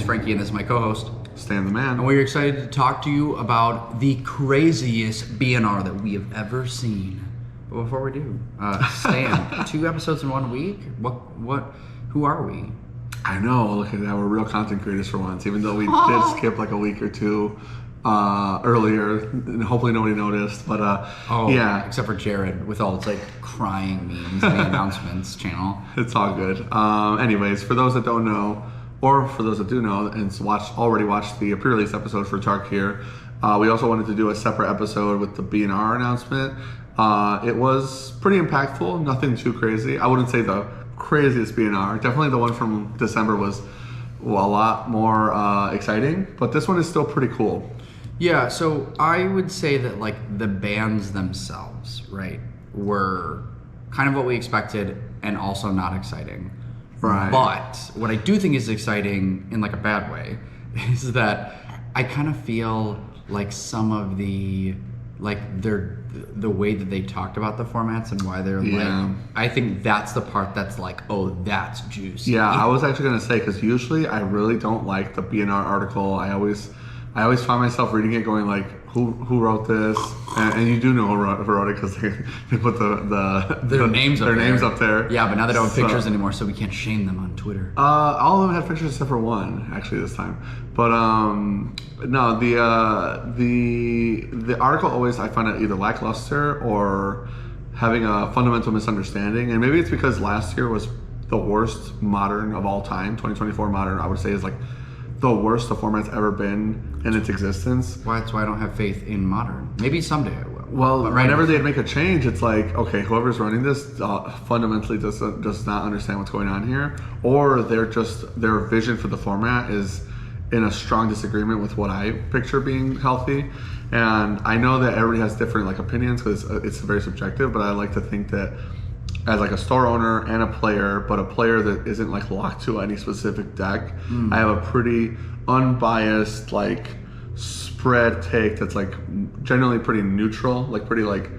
Frankie, and this is my co-host, Stan the Man. And we're excited to talk to you about the craziest BNR that we have ever seen. But before we do, Stan, 2 episodes in 1 week? Who are we? I know, look at that, we're real content creators for once, even though we did skip like a week or 2 earlier, and hopefully nobody noticed, but yeah. Except for Jared, with all its like crying memes in the announcements channel. It's all good. Anyways, for those that don't know, or for those that do know and already watched the pre-release episode for Tarkir, we also wanted to do a separate episode with the BNR announcement. It was pretty impactful, nothing too crazy. I wouldn't say the craziest BNR. Definitely the one from December was a lot more exciting, but this one is still pretty cool. Yeah, so I would say that like the bands themselves, right, were kind of what we expected and also not exciting. Right. But what I do think is exciting in like a bad way is that I kind of feel like some of the way that they talked about the formats and why they're like, I think that's the part that's like, oh, that's juicy. Yeah, I was actually gonna say, because usually I really don't like the BNR article. I always find myself reading it going like, who wrote this? And you do know who wrote it because they put their names up there. Yeah, but now they don't have pictures anymore, so we can't shame them on Twitter. All of them had pictures except for one, actually, this time. But no, the article always, I find it either lackluster or having a fundamental misunderstanding. And maybe it's because last year was the worst Modern of all time. 2024 Modern, I would say, is like the worst the format's ever been in its existence. That's why I don't have faith in Modern. Maybe someday I will. Well, whenever they make a change, it's like, okay, whoever's running this fundamentally does not understand what's going on here, or their vision for the format is in a strong disagreement with what I picture being healthy. And I know that everybody has different like opinions because it's very subjective, but I like to think that as like a store owner and a player, but a player that isn't like locked to any specific deck, I have a pretty unbiased like spread take that's like generally pretty neutral, like pretty like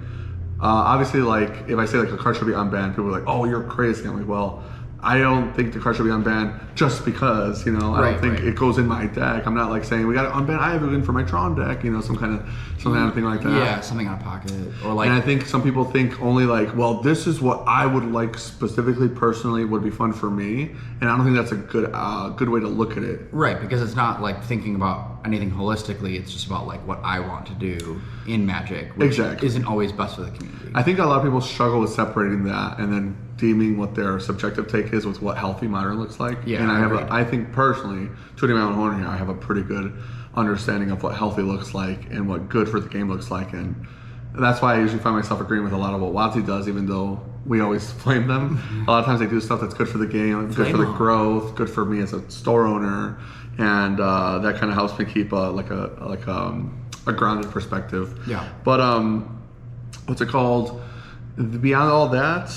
obviously like if I say like a card should be unbanned, people are like, oh, you're crazy. I'm like, well, I don't think the card should be unbanned just because, I don't think it goes in my deck. I'm not like saying we got to unban Ivogin for my Tron deck, some kind of thing like that. Yeah, something out of pocket. Or like, and I think some people think only like, well, this is what I would like specifically, personally, would be fun for me. And I don't think that's a good way to look at it. Right, because it's not like thinking about anything holistically. It's just about like what I want to do in Magic, which isn't always best for the community. I think a lot of people struggle with separating that and then deeming what their subjective take is with what healthy Modern looks like. Yeah, and I think personally, tooting my own horn here, I have a pretty good understanding of what healthy looks like and what good for the game looks like, and that's why I usually find myself agreeing with a lot of what WotC does, even though we always flame them. A lot of times they do stuff that's good for the game, good for the growth, good for me as a store owner, and that kind of helps me keep a grounded perspective. Yeah. But what's it called? Beyond all that,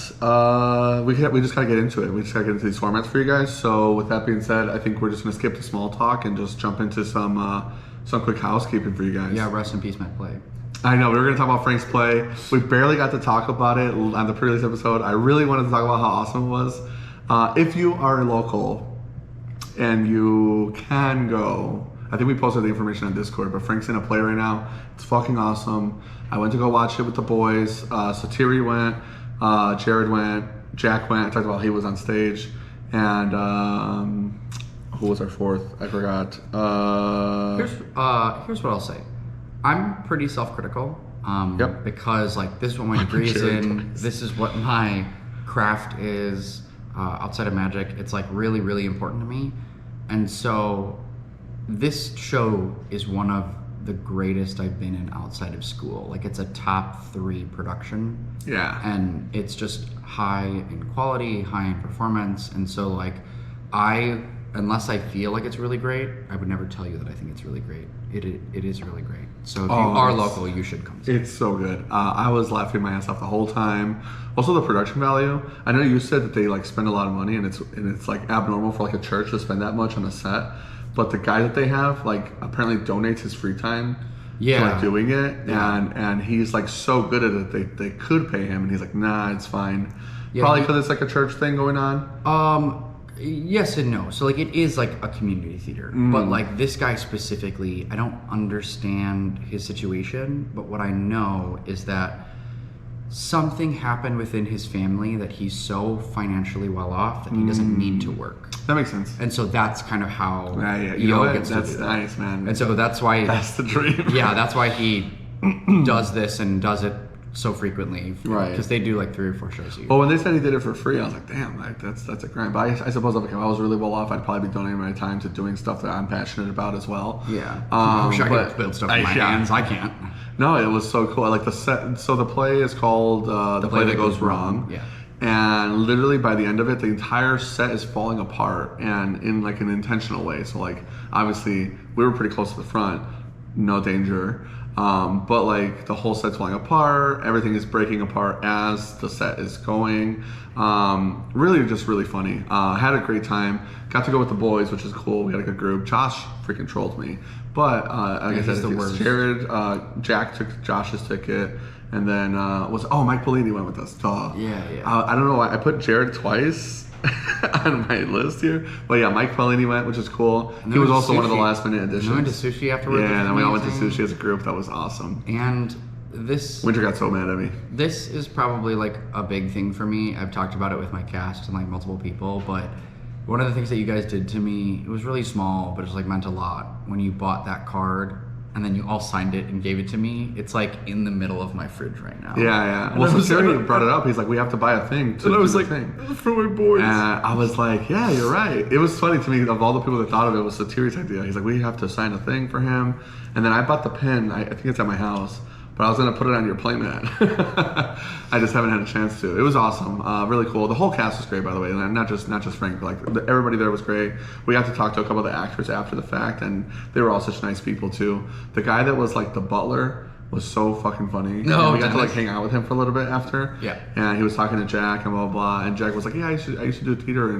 we just gotta get into it. We just gotta get into these formats for you guys. So with that being said, I think we're just gonna skip the small talk and just jump into some quick housekeeping for you guys. Yeah, rest in peace, Matt Play. I know, we were gonna talk about Frank's play. We barely got to talk about it on the previous episode. I really wanted to talk about how awesome it was. If you are local and you can go, I think we posted the information on Discord, but Frank's in a play right now. It's fucking awesome. I went to go watch it with the boys. Satiri went, Jared went, Jack went. I talked about he was on stage. And who was our fourth? I forgot. Here's what I'll say. I'm pretty self-critical because like this is what my degree is in. This is what my craft is outside of Magic. It's like really, really important to me. And so this show is one of the greatest I've been in outside of school. Like it's a top 3 production. Yeah. And it's just high in quality, high in performance. And so like I unless I feel like it's really great, I would never tell you that I think it's really great. It is really great. So if you are local, you should come see it. It's so good. I was laughing my ass off the whole time. Also, the production value. I know you said that they like spend a lot of money, and it's like abnormal for like a church to spend that much on a set. But the guy that they have like apparently donates his free time to like doing it, and he's like so good at it they could pay him, and he's like, nah, it's fine. Probably because it's like a church thing going on. Yes and no. So like it is like a community theater, but like this guy specifically, I don't understand his situation, but what I know is that something happened within his family that he's so financially well off that he doesn't need to work. That makes sense. And so that's kind of how you know what? gets to That's do that. nice, man. And so that's why That's the dream. yeah, that's why he does this and does it so frequently, Right. Because they do like 3 or 4 shows a year. Well, when they said he did it for free, I was like, damn, like, that's a grind. But I suppose if I was really well off, I'd probably be donating my time to doing stuff that I'm passionate about as well. Yeah. I wish I but could build stuff with my hands. I can't. No, it was so cool. I like the set. So the play is called The Play That Goes Wrong. Yeah. And literally by the end of it, the entire set is falling apart, and in like an intentional way. So like obviously we were pretty close to the front, no danger. But like the whole set's falling apart, everything is breaking apart as the set is going. Really just really funny. Had a great time. Got to go with the boys, which is cool. We had a good group. Josh freaking trolled me. But like I said, it's Jared, Jack took Josh's ticket. And then Mike Polini went with us. Duh. Yeah. I don't know why I put Jared twice on my list here, but yeah, Mike Polini went, which is cool. He was also one of the last minute additions. We went to sushi afterwards. Yeah, and then we all went to sushi as a group. That was awesome. And this Winter got so mad at me. This is probably like a big thing for me. I've talked about it with my cast and like multiple people, but one of the things that you guys did to me, it was really small, but it was like meant a lot. When you bought that card and then you all signed it and gave it to me, it's like in the middle of my fridge right now. Yeah. Well, so Terry brought it up. He's like, we have to buy a thing to do the thing. For my boys. And I was like, yeah, you're right. It was funny to me, of all the people that thought of it, was Satiri's idea. He's like, we have to sign a thing for him. And then I bought the pen. I think it's at my house. But I was going to put it on your playmat. I just haven't had a chance to. It was awesome. Really cool. The whole cast was great, by the way. And not just Frank, but like everybody there was great. We got to talk to a couple of the actors after the fact, and they were all such nice people too. The guy that was like the butler was so fucking funny. No, we got to like hang out with him for a little bit after. Yeah. And he was talking to Jack and blah blah blah. And Jack was like, yeah, I used to do theater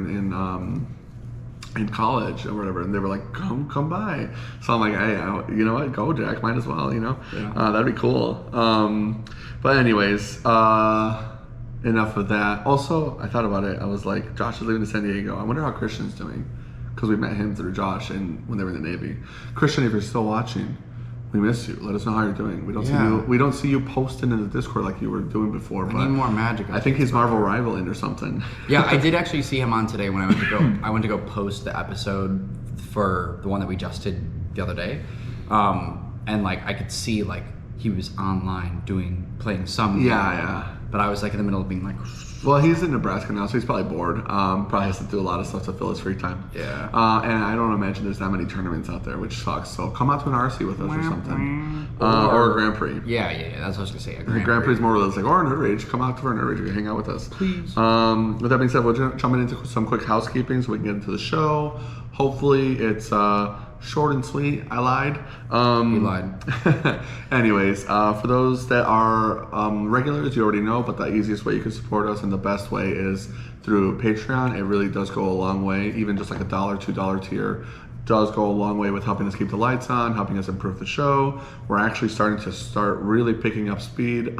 in college or whatever, and they were like, come by. So I'm like, hey, you know what, go Jack, might as well, you know. That'd be cool. But anyways, enough of that. Also, I thought about it. I was like, Josh is leaving to San Diego. I wonder how Christian's doing, because we met him through Josh and when they were in the Navy. Christian, if you're still watching, we miss you. Let us know how you're doing. We don't see you posting in the Discord like you were doing before. I need more magic. I think he's Marvel rivaling or something. Yeah, I did actually see him on today when I went to go post the episode for the one that we just did the other day, and like I could see like he was online playing some. Yeah. But I was like in the middle of being like. Well, he's in Nebraska now, so he's probably bored. Probably has to do a lot of stuff to fill his free time. Yeah. And I don't imagine there's that many tournaments out there, which sucks. So come out to an RC with us or something. Or a Grand Prix. Yeah. That's what I was going to say. A Grand Prix is more realistic. Or a Nerd Rage. Come out to our Nerd Rage and hang out with us. Please. With that being said, we'll jump into some quick housekeeping so we can get into the show. Hopefully it's short and sweet. I lied. You lied. Anyways, for those that are regulars, you already know, but the easiest way you can support us and the best way is through Patreon. It really does go a long way. Even just like $1, $2 tier does go a long way with helping us keep the lights on, helping us improve the show. We're actually starting to really picking up speed.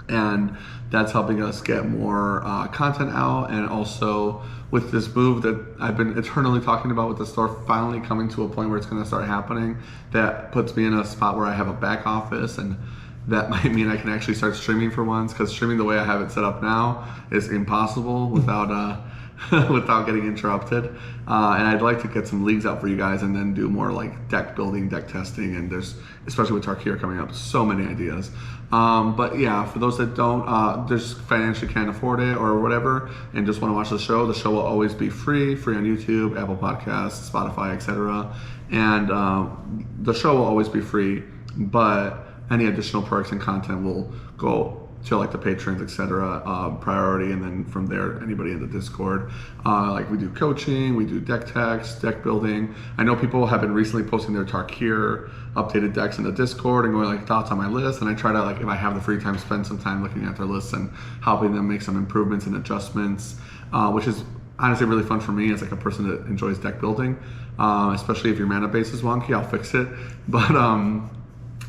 And that's helping us get more content out, and also with this move that I've been eternally talking about with the store finally coming to a point where it's going to start happening, that puts me in a spot where I have a back office, and that might mean I can actually start streaming for once, because streaming the way I have it set up now is impossible without without getting interrupted. And I'd like to get some leagues out for you guys and then do more like deck building, deck testing, and there's, especially with Tarkir coming up, so many ideas. But yeah, for those that don't, just financially can't afford it or whatever, and just want to watch the show will always be free on YouTube, Apple Podcasts, Spotify, etc. And the show will always be free, but any additional perks and content will go to like the patrons, etc. Priority, and then from there, anybody in the Discord. Like we do coaching, we do deck techs, deck building. I know people have been recently posting their Tarkir updated decks in the Discord and going like thoughts on my list, and I try to, like, if I have the free time, spend some time looking at their lists and helping them make some improvements and adjustments, which is honestly really fun for me as like a person that enjoys deck building, especially if your mana base is wonky. I'll fix it. But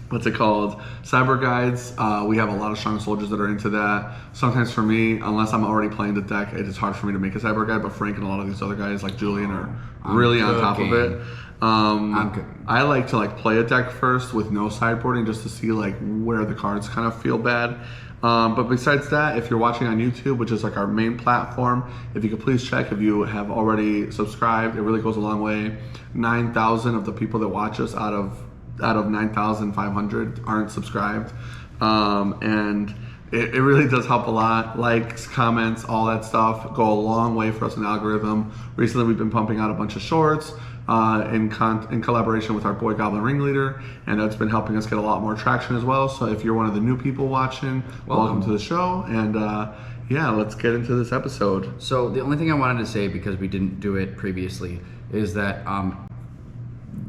what's it called? Cyber guides. We have a lot of strong soldiers that are into that. Sometimes for me, unless I'm already playing the deck, it is hard for me to make a cyber guide. But Frank and a lot of these other guys like Julian are really on top of it. I like to like play a deck first with no sideboarding just to see like where the cards kind of feel bad. But besides that, if you're watching on YouTube, which is like our main platform, if you could please check if you have already subscribed. It really goes a long way. 9,000 of the people that watch us out of 9,500 aren't subscribed, and it really does help a lot. Likes, comments, all that stuff go a long way for us in the algorithm. Recently, we've been pumping out a bunch of shorts in collaboration with our boy Goblin Ringleader, and that's been helping us get a lot more traction as well. So if you're one of the new people watching, welcome to the show, and yeah, let's get into this episode. So the only thing I wanted to say, because we didn't do it previously, is that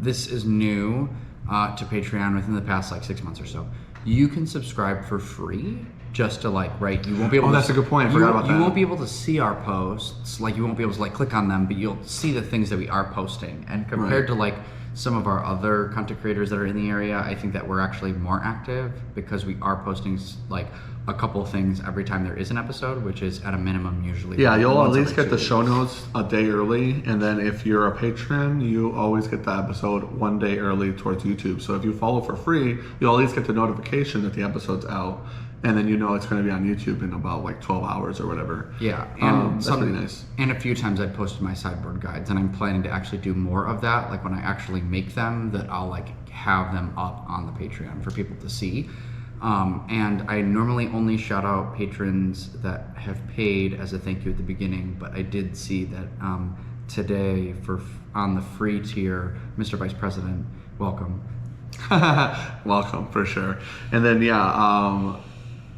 this is new to Patreon within the past like 6 months or so. You can subscribe for free, just to like, right, you won't be able to, that's a good point. I forgot about that. You won't be able to see our posts, like you won't be able to like click on them, but you'll see the things that we are posting. And compared to like some of our other content creators that are in the area, I think that we're actually more active because we are posting like a couple things every time there is an episode, which is at a minimum usually. Yeah, you'll at least get the show notes a day early, and then if you're a patron, you always get the episode 1 day early towards YouTube. So if you follow for free, you'll at least get the notification that the episode's out, and then you know it's going to be on YouTube in about like 12 hours or whatever. Yeah, and that's really nice. And a few times I've posted my sideboard guides, and I'm planning to actually do more of that. Like when I actually make them, that I'll like have them up on the Patreon for people to see. And I normally only shout out patrons that have paid as a thank you at the beginning, but I did see that today on the free tier, Mr. Vice President, welcome. Welcome, for sure. And then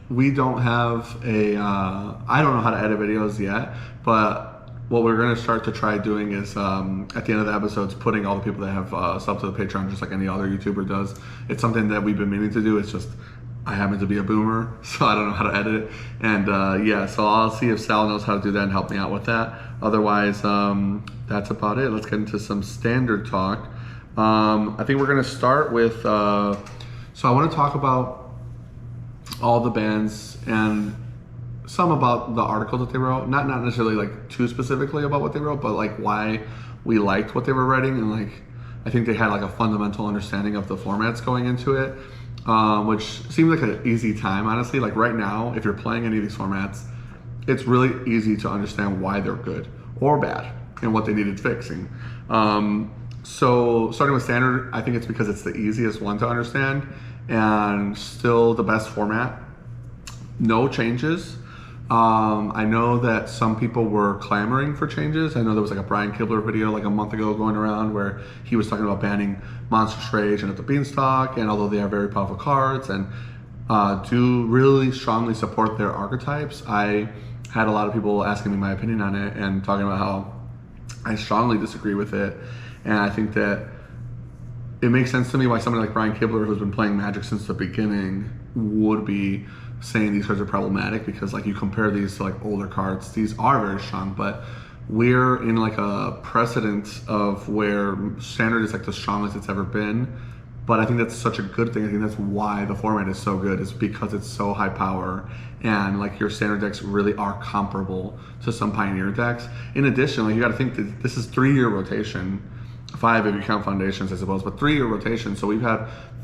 we don't have I don't know how to edit videos yet, but what we're going to start to try doing is at the end of the episodes, putting all the people that have subbed to the Patreon just like any other YouTuber does. It's something that we've been meaning to do. It's just I happen to be a boomer, so I don't know how to edit it. And so I'll see if Sal knows how to do that and help me out with that. Otherwise, that's about it. Let's get into some standard talk. I think we're going to start with, so I want to talk about all the bands and some about the article that they wrote. Not necessarily like too specifically about what they wrote, but like why we liked what they were writing. And like, I think they had like a fundamental understanding of the formats going into it. Which seems like an easy time, honestly. Like right now, if you're playing any of these formats, it's really easy to understand why they're good or bad and what they needed fixing. So starting with standard, I think it's because it's the easiest one to understand and still the best format. No changes. I know that some people were clamoring for changes. I know there was like a Brian Kibler video like a month ago going around where he was talking about banning Monstrous Rage and At the Beanstalk, and although they are very powerful cards and do really strongly support their archetypes, I had a lot of people asking me my opinion on it and talking about how I strongly disagree with it. And I think that it makes sense to me why somebody like Brian Kibler, who's been playing Magic since the beginning, would be saying these cards are problematic, because like you compare these to like older cards, these are very strong, but we're in like a precedent of where standard is like the strongest it's ever been. But I think that's such a good thing. I think that's why the format is so good, is because it's so high power and like your standard decks really are comparable to some Pioneer decks. In addition, like you got to think that this is 3-year rotation, 5 if you count Foundations, I suppose, but 3-year rotation. So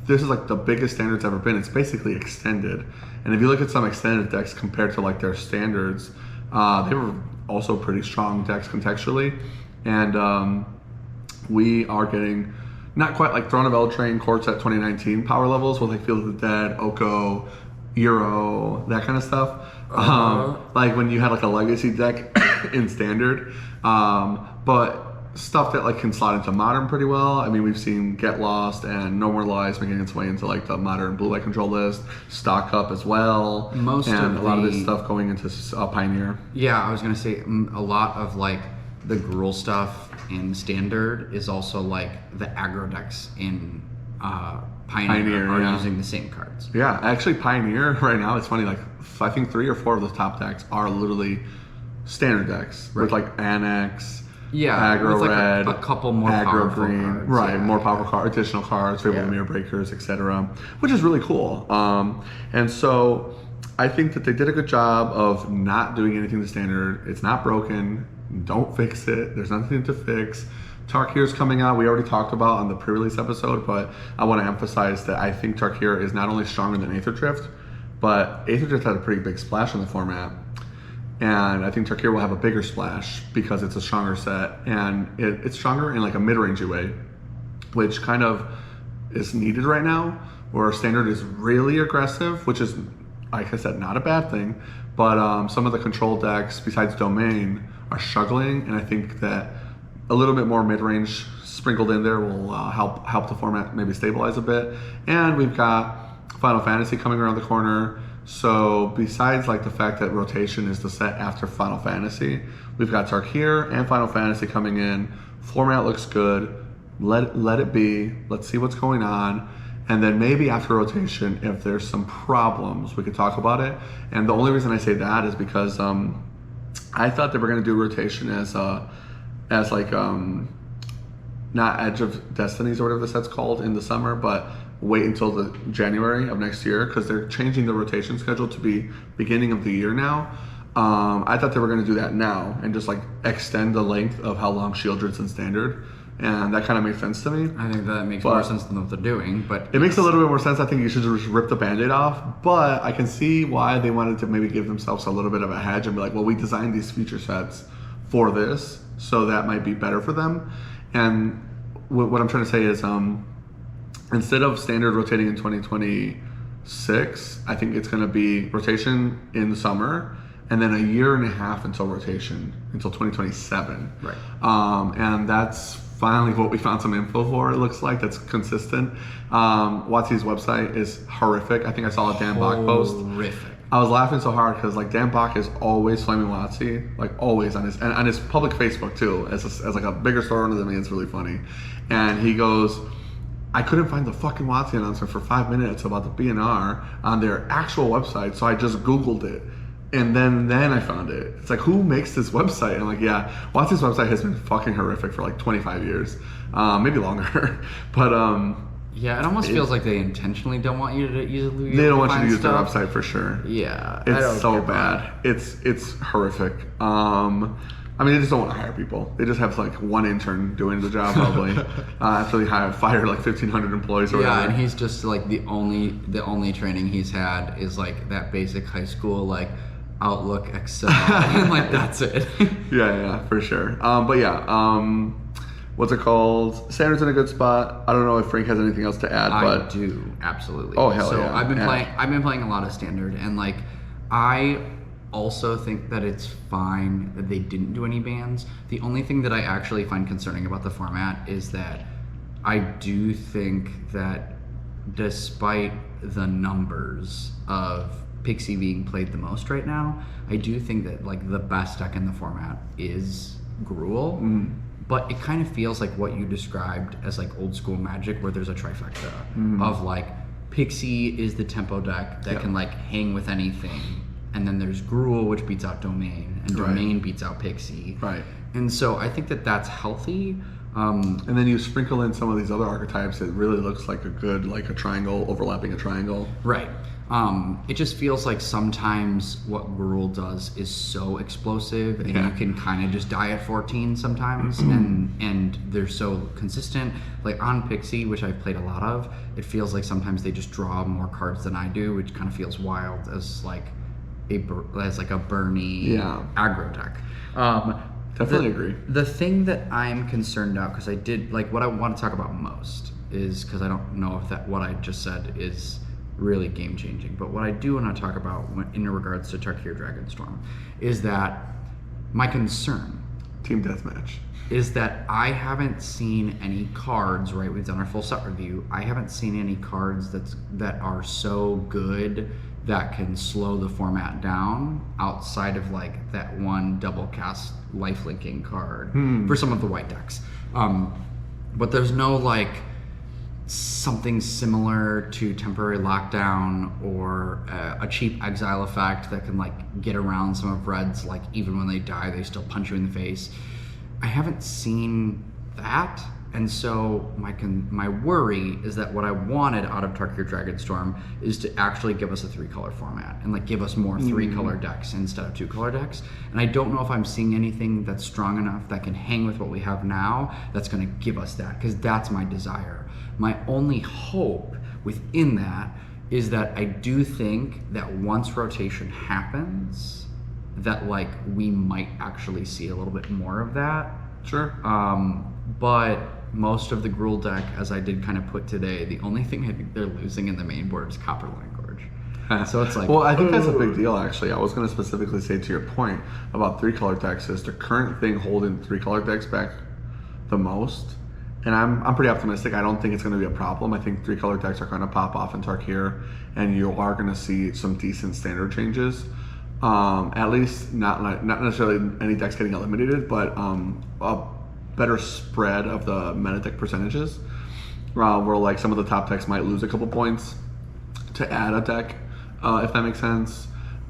this is like the biggest standard's ever been. It's basically extended. And if you look at some extended decks compared to like their standards, they were also pretty strong decks contextually. And we are getting not quite like Throne of Eldraine, Quartet 2019 power levels with like Field of the Dead, Oko, Euro, that kind of stuff. Like when you had like a legacy deck in standard. But stuff that like can slot into modern pretty well. I mean, we've seen Get Lost and No More Lies making its way into like the modern blue light control list, Stock Up as well, and a lot of this stuff going into Pioneer. Yeah, I was gonna say a lot of like the Gruul stuff in Standard is also like the aggro decks in Pioneer are using the same cards. Yeah, actually Pioneer right now, it's funny, like I think 3 or 4 of the top decks are literally Standard decks with like Annex. Yeah, aggro with like red, a couple more aggro powerful green, cards. right? Yeah, More powerful cards, additional cards, favorable mirror breakers, etc., which is really cool. And so I think that they did a good job of not doing anything to Standard. It's not broken. Don't fix it. There's nothing to fix. Tarkir is coming out. We already talked about on the pre-release episode, but I want to emphasize that I think Tarkir is not only stronger than Aether Drift, but Aether Drift had a pretty big splash in the format. And I think Tarkir will have a bigger splash because it's a stronger set, and it's stronger in like a mid-rangey way, which kind of is needed right now, where Standard is really aggressive, which is, like I said, not a bad thing, but some of the control decks besides Domain are struggling, and I think that a little bit more mid-range sprinkled in there will help the format maybe stabilize a bit. And we've got Final Fantasy coming around the corner. So besides like the fact that rotation is the set after Final Fantasy, we've got Tarkir and Final Fantasy coming in. Format looks good. Let it be. Let's see what's going on. And then maybe after rotation, if there's some problems, we could talk about it. And the only reason I say that is because I thought they were going to do rotation as like not Edge of Destinies or whatever the set's called in the summer, but wait until the January of next year because they're changing the rotation schedule to be beginning of the year now. I thought they were going to do that now and just like extend the length of how long Shieldred's in Standard, and that kind of makes sense to me. I think that makes more sense than what they're doing, but it makes a little bit more sense. I think you should just rip the Band-Aid off, but I can see why they wanted to maybe give themselves a little bit of a hedge and be like, well, we designed these feature sets for this, so that might be better for them. And what I'm trying to say is instead of Standard rotating in 2026, I think it's going to be rotation in the summer and then a year and a half until rotation, until 2027. Right. And that's finally what we found some info for, it looks like, that's consistent. WotC's website is horrific. I think I saw a Dan Bach post. Horrific. I was laughing so hard because like Dan Bach is always flaming WotC, like always on his public Facebook too, as like a bigger store under than me. It's really funny, and he goes, I couldn't find the fucking WotC announcement for 5 minutes about the BNR on their actual website, so I just Googled it, and then I found it. It's like, who makes this website? And I'm like, yeah, WotC's website has been fucking horrific for like 25 years, maybe longer, but yeah, it almost feels like they intentionally don't want you to easily. They don't want you to use stuff. their website for sure. Yeah, it's so bad. It's horrific. I mean, they just don't want to hire people. They just have like one intern doing the job probably after they fired like 1,500 employees or whatever. Yeah, and he's just like the only training he's had is like that basic high school like Outlook, Excel, and like that's it. yeah, for sure. But yeah. What's it called? Standard's in a good spot. I don't know if Frank has anything else to add, but I do absolutely. Oh hell so yeah! I've been playing a lot of Standard, and like I also think that it's fine that they didn't do any bans. The only thing that I actually find concerning about the format is that I do think that despite the numbers of Pixie being played the most right now, I do think that like the best deck in the format is Gruul. But it kind of feels like what you described as like old school Magic, where there's a trifecta of like Pixie is the tempo deck that can like hang with anything, and then there's Gruul, which beats out Domain, and Domain beats out Pixie. Right. And so I think that that's healthy. And then you sprinkle in some of these other archetypes. It really looks like a good, like a triangle overlapping a triangle. Right. It just feels like sometimes what Gruul does is so explosive, and you can kind of just die at 14 sometimes, and they're so consistent. Like on Pixie, which I've played a lot of, it feels like sometimes they just draw more cards than I do, which kind of feels wild as like a Bernie aggro deck. Definitely agree. The thing that I'm concerned about, because I did like what I want to talk about most is because I don't know if that what I just said is really game changing, but what I do want to talk about in regards to Tarkir Dragonstorm is that my concern Team Deathmatch. Is that I haven't seen any cards, right? We've done our full set review. I haven't seen any cards that are so good that can slow the format down outside of like that one double cast life linking card for some of the white decks. But there's no like something similar to temporary lockdown or a cheap exile effect that can like get around some of red's, like even when they die they still punch you in the face. I haven't seen that, and so my worry is that what I wanted out of Tarkir Dragonstorm is to actually give us a 3-color format and like give us more 3-color decks instead of 2-color decks. And I don't know if I'm seeing anything that's strong enough that can hang with what we have now that's going to give us that, because that's my desire. My only hope within that is that I do think that once rotation happens, that like we might actually see a little bit more of that. Sure. But most of the Gruul deck, as I did kind of put today, the only thing I think they're losing in the main board is Copperline Gorge. So it's like, well, I think that's a big deal actually. I was going to specifically say to your point about 3-color decks is the current thing holding 3-color decks back the most. And I'm pretty optimistic. I don't think it's going to be a problem. I think 3-color decks are going to pop off in Tarkir, and you are going to see some decent standard changes. At least not necessarily any decks getting eliminated, but a better spread of the meta deck percentages, where like some of the top decks might lose a couple points to add a deck, if that makes sense.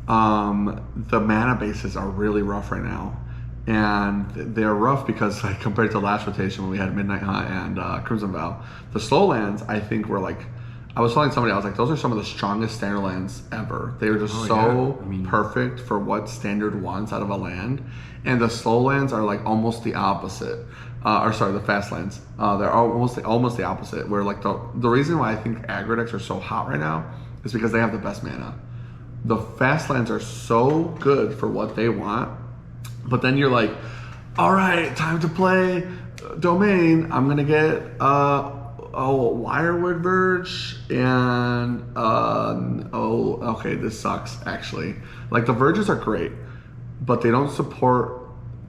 The mana bases are really rough right now, and they're rough because like compared to last rotation when we had Midnight Hunt and Crimson Vow, the slow lands I think were like, I was telling somebody, I was like, those are some of the strongest standard lands ever. They were just perfect for what standard wants out of a land. And the slow lands are like almost the opposite. The fast lands. They're almost the opposite. Where like the reason why I think aggro decks are so hot right now is because they have the best mana. The fast lands are so good for what they want, but then you're like, all right, time to play Domain. I'm gonna get Wirewood Verge and okay, this sucks actually. Like the Verges are great, but they don't support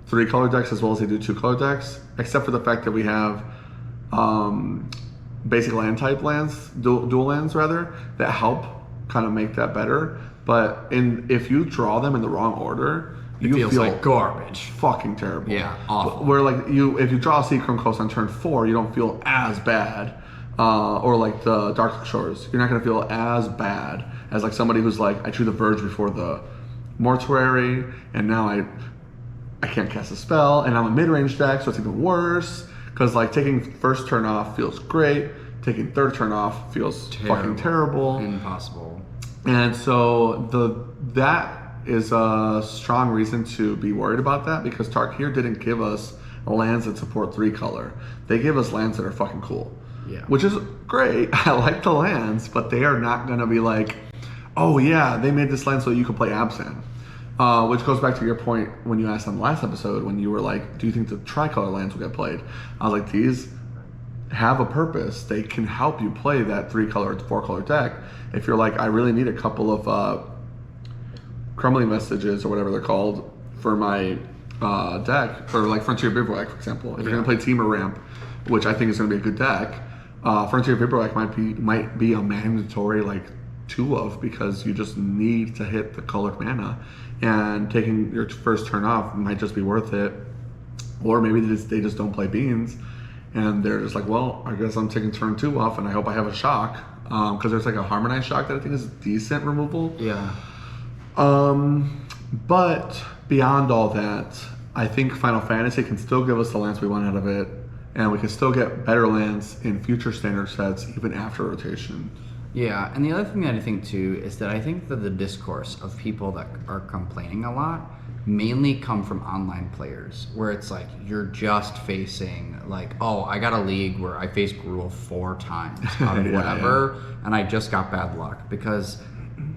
3-color decks as well as they do 2-color decks, except for the fact that we have basic land type lands, dual lands rather, that help kind of make that better. But if you draw them in the wrong order, it feels feel like garbage. Fucking terrible. Yeah, awful. Where like if you draw a Seachrome Coast on turn 4, you don't feel as bad. Or like the Dark Shores, you're not gonna feel as bad as like somebody who's like, I drew the Verge before the Mortuary, and now I can't cast a spell, and I'm a mid-range deck, so it's even worse. Because like taking first turn off feels great, taking third turn off feels fucking terrible, impossible. And so that is a strong reason to be worried about that, because Tarkir didn't give us lands that support 3-color. They gave us lands that are fucking cool. Yeah. Which is great. I like the lands, but they are not going to be like, oh yeah, they made this land so you can play Abzan. Which goes back to your point when you asked on the last episode when you were like, do you think the tricolor lands will get played? I was like, these have a purpose. They can help you play that 3-color or 4-color deck. If you're like, I really need a couple of Crumbling Vestiges or whatever they're called for my deck, or like Frontier Bivouac, for example. If you're going to play Temur Ramp, which I think is going to be a good deck, Frontier Bivouac might be a mandatory like 2 of, because you just need to hit the colored mana, and taking your first turn off might just be worth it. Or maybe they just don't play Beans, and they're just like, well, I guess I'm taking turn 2 off, and I hope I have a shock, because there's like a Harmonized Shock that I think is decent removal. Yeah. But beyond all that, I think Final Fantasy can still give us the lands we want out of it, and we can still get better lands in future standard sets even after rotation. Yeah, and the other thing that I think too is that I think that the discourse of people that are complaining a lot mainly come from online players, where it's like you're just facing like, oh, I got a league where I faced Gruul 4 times out of whatever, and I just got bad luck because.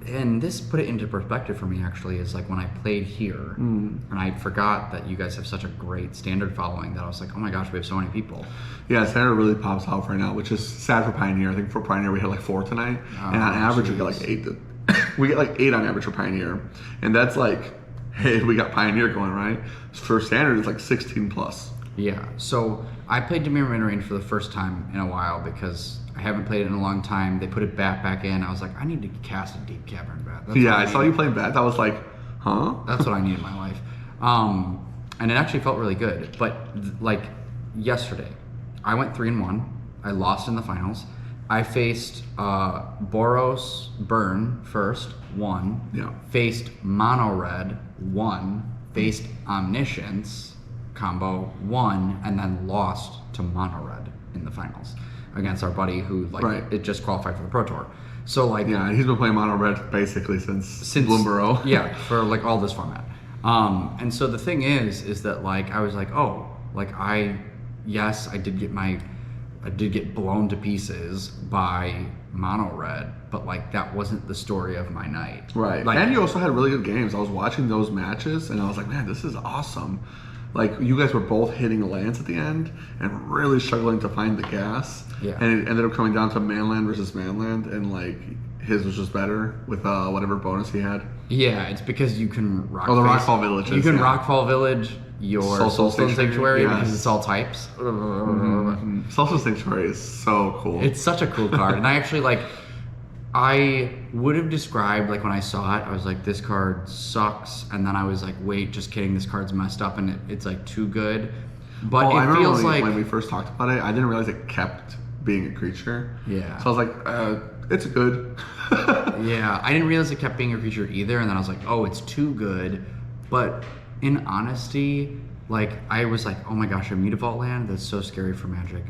And this put it into perspective for me actually is like when I played here and I forgot that you guys have such a great standard following that I was like, oh my gosh, we have so many people. Yeah, standard really pops off right now, which is sad for Pioneer. I think for Pioneer we had like 4 tonight, and on average we get like 8. We get like 8 on average for Pioneer, and that's like hey, we got Pioneer going, right? For standard, it's like 16 plus. Yeah. So I played Dimir Midrange for the first time in a while because I haven't played it in a long time. They put it back in. I was like, I need to cast a Deep Cavern Bat. That's Yeah, I saw you playing Bat. I was like, huh? That's what I need in my life. And it actually felt really good. But like yesterday, I went 3-1. I lost in the finals. I faced Boros Burn first, won. Yeah. Faced Mono Red, won. Faced Omniscience combo, won, and then lost to Mono Red in the finals against our buddy who it just qualified for the Pro Tour. So like yeah, he's been playing Mono Red basically since Bloomborough. Yeah, for like all this format. And so the thing is that like I was like, oh, like I did get blown to pieces by Mono Red, but like that wasn't the story of my night. Right. Like, and you also had really good games. I was watching those matches and I was like, man, this is awesome. Like you guys were both hitting lands at the end and really struggling to find the gas. Yeah. And it ended up coming down to Manland versus Manland, and like his was just better with whatever bonus he had. Yeah, it's because you can rock. Oh, the Rockfall Villages. You can Rockfall Village your Soulstone Sanctuary yes. because it's all types. Mm-hmm. Soulstone Sanctuary is so cool. It's such a cool card, and I actually like. I would have described, like when I saw it, I was like, this card sucks. And then I was like, wait, just kidding, this card's messed up and it's like too good. But it feels like. When we first talked about it, I didn't realize it kept being a creature. Yeah. So I was like, it's good. Yeah, I didn't realize it kept being a creature either. And then I was like, oh, it's too good. But in honesty, like I was like, oh my gosh, a Mutavault land? That's so scary for Magic.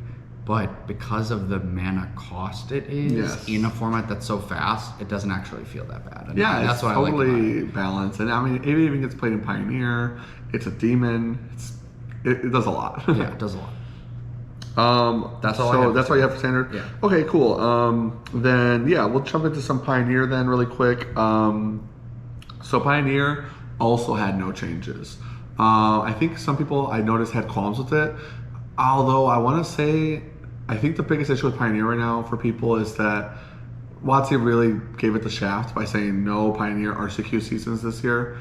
But because of the mana cost it is in a format that's so fast, it doesn't actually feel that bad. And yeah, that's it's what totally I like about it. balanced. And I mean, it even gets played in Pioneer. It's a demon. It does a lot. Yeah, it does a lot. That's all. So that's all you have for standard. Yeah. Okay, cool. Then yeah, we'll jump into some Pioneer then really quick. So Pioneer also had no changes. I think some people I noticed had qualms with it. Although I want to say, I think the biggest issue with Pioneer right now for people is that WotC really gave it the shaft by saying no Pioneer RCQ seasons this year.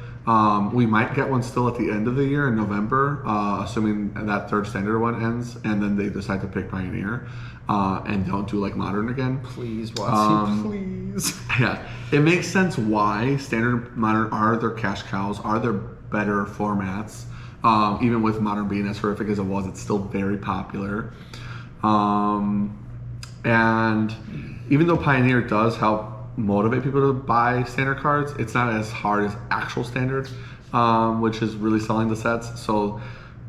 We might get one still at the end of the year in November, assuming that third standard one ends, and then they decide to pick Pioneer and don't do like Modern again. Please, WotC, please. Yeah, it makes sense why Standard Modern are their cash cows, are their better formats. Even with Modern being as horrific as it was, it's still very popular. And even though Pioneer does help motivate people to buy standard cards, it's not as hard as actual standard, which is really selling the sets. So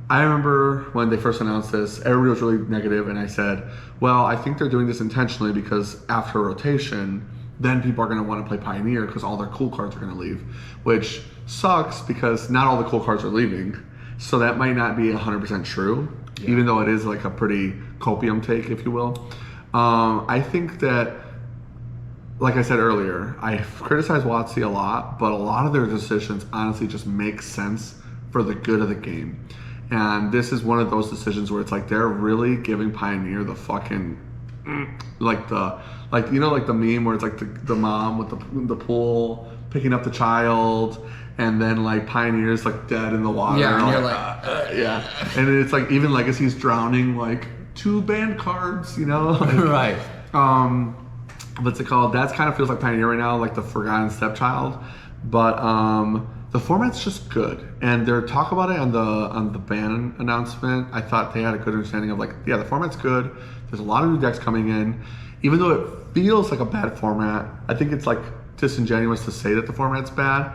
I remember when they first announced this, everybody was really negative, and I said, well, I think they're doing this intentionally because after rotation, then people are going to want to play Pioneer because all their cool cards are going to leave, which sucks because not all the cool cards are leaving. So that might not be 100% true, even though it is like a pretty copium take, if you will. I think that, like I said earlier, I criticize WotC a lot, but a lot of their decisions honestly just make sense for the good of the game. And this is one of those decisions where it's like they're really giving Pioneer the fucking, like the meme where it's like the mom with the pool picking up the child. And then like Pioneer's like dead in the water. Yeah, and you're yeah. And it's like even Legacy's drowning like 2 banned cards, you know? Like, right. What's it called? That kind of feels like Pioneer right now, like the forgotten stepchild. But the format's just good. And their talk about it on the ban announcement, I thought they had a good understanding of like, yeah, the format's good. There's a lot of new decks coming in. Even though it feels like a bad format, I think it's like disingenuous to say that the format's bad.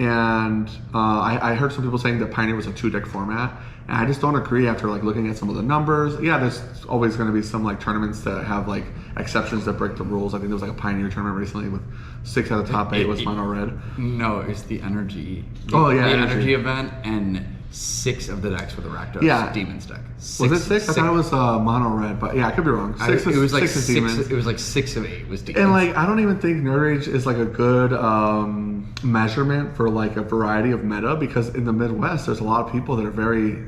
And I heard some people saying that Pioneer was a 2-deck format, and I just don't agree after like looking at some of the numbers. Yeah, there's always going to be some like tournaments that have like exceptions that break the rules. I think there was like a Pioneer tournament recently with 6 out of the top 8 was Mono Red. No, it's the Energy. The energy event, and 6 of the decks were the Rakdos Demons deck. Was it 6? I thought it was Mono Red, but yeah, I could be wrong. It was like 6 Demons. It was like 6 of 8 was Demons. And like I don't even think Nerd Rage is like a good measurement for like a variety of meta, because in the Midwest there's a lot of people that are very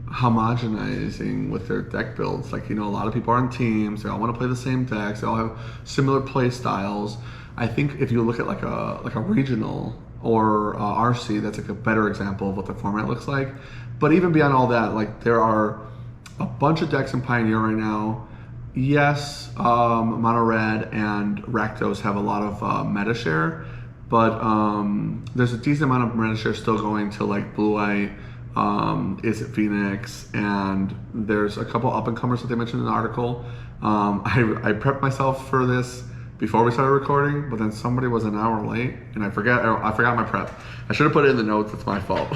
homogenizing with their deck builds. Like, you know, a lot of people are on teams, they all want to play the same decks, they all have similar play styles. I think if you look at like a regional or RC. That's like a better example of what the format looks like. But even beyond all that, like there are a bunch of decks in Pioneer right now. Yes, Mono Red and Rakdos have a lot of meta share, but there's a decent amount of meta share still going to like Blue Eye, Is It Phoenix, and there's a couple up and comers that they mentioned in the article. I prepped myself for this before we started recording, but then somebody was an hour late, and I forgot my prep. I should have put it in the notes. It's my fault.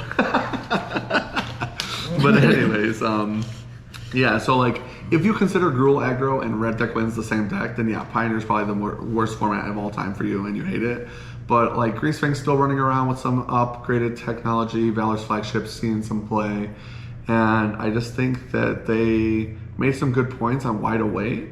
But anyways, yeah. So like, if you consider Gruul aggro and red deck wins the same deck, then yeah, Pioneer's probably the worst format of all time for you, and you hate it. But like, Grease Fang's still running around with some upgraded technology. Valor's flagship's seeing some play, and I just think that they made some good points on Wide Away.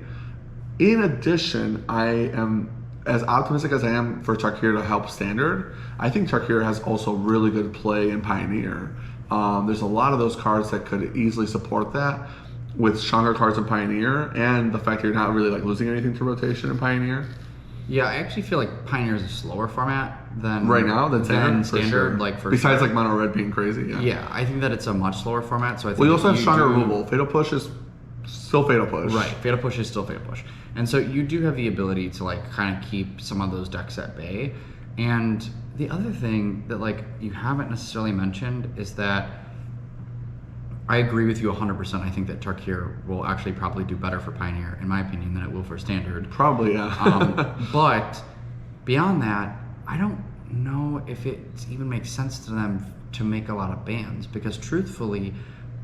In addition, I am as optimistic as I am for Tarkir to help Standard. I think Tarkir has also really good play in Pioneer. There's a lot of those cards that could easily support that with stronger cards in Pioneer, and the fact that you're not really like losing anything to rotation in Pioneer. Yeah, I actually feel like Pioneer is a slower format than right now than Standard. Standard, sure. like for besides sure. like Mono Red being crazy. Yeah. Yeah, I think that it's a much slower format. So I think we also have stronger do, removal. Fatal Push is still Fatal Push. Right, Fatal Push is still Fatal Push, and so you do have the ability to like kind of keep some of those decks at bay. And the other thing that like you haven't necessarily mentioned is that I agree with you 100%. I think that Tarkir will actually probably do better for Pioneer, in my opinion, than it will for Standard. Probably, yeah. But beyond that, I don't know if it even makes sense to them to make a lot of bans, because truthfully,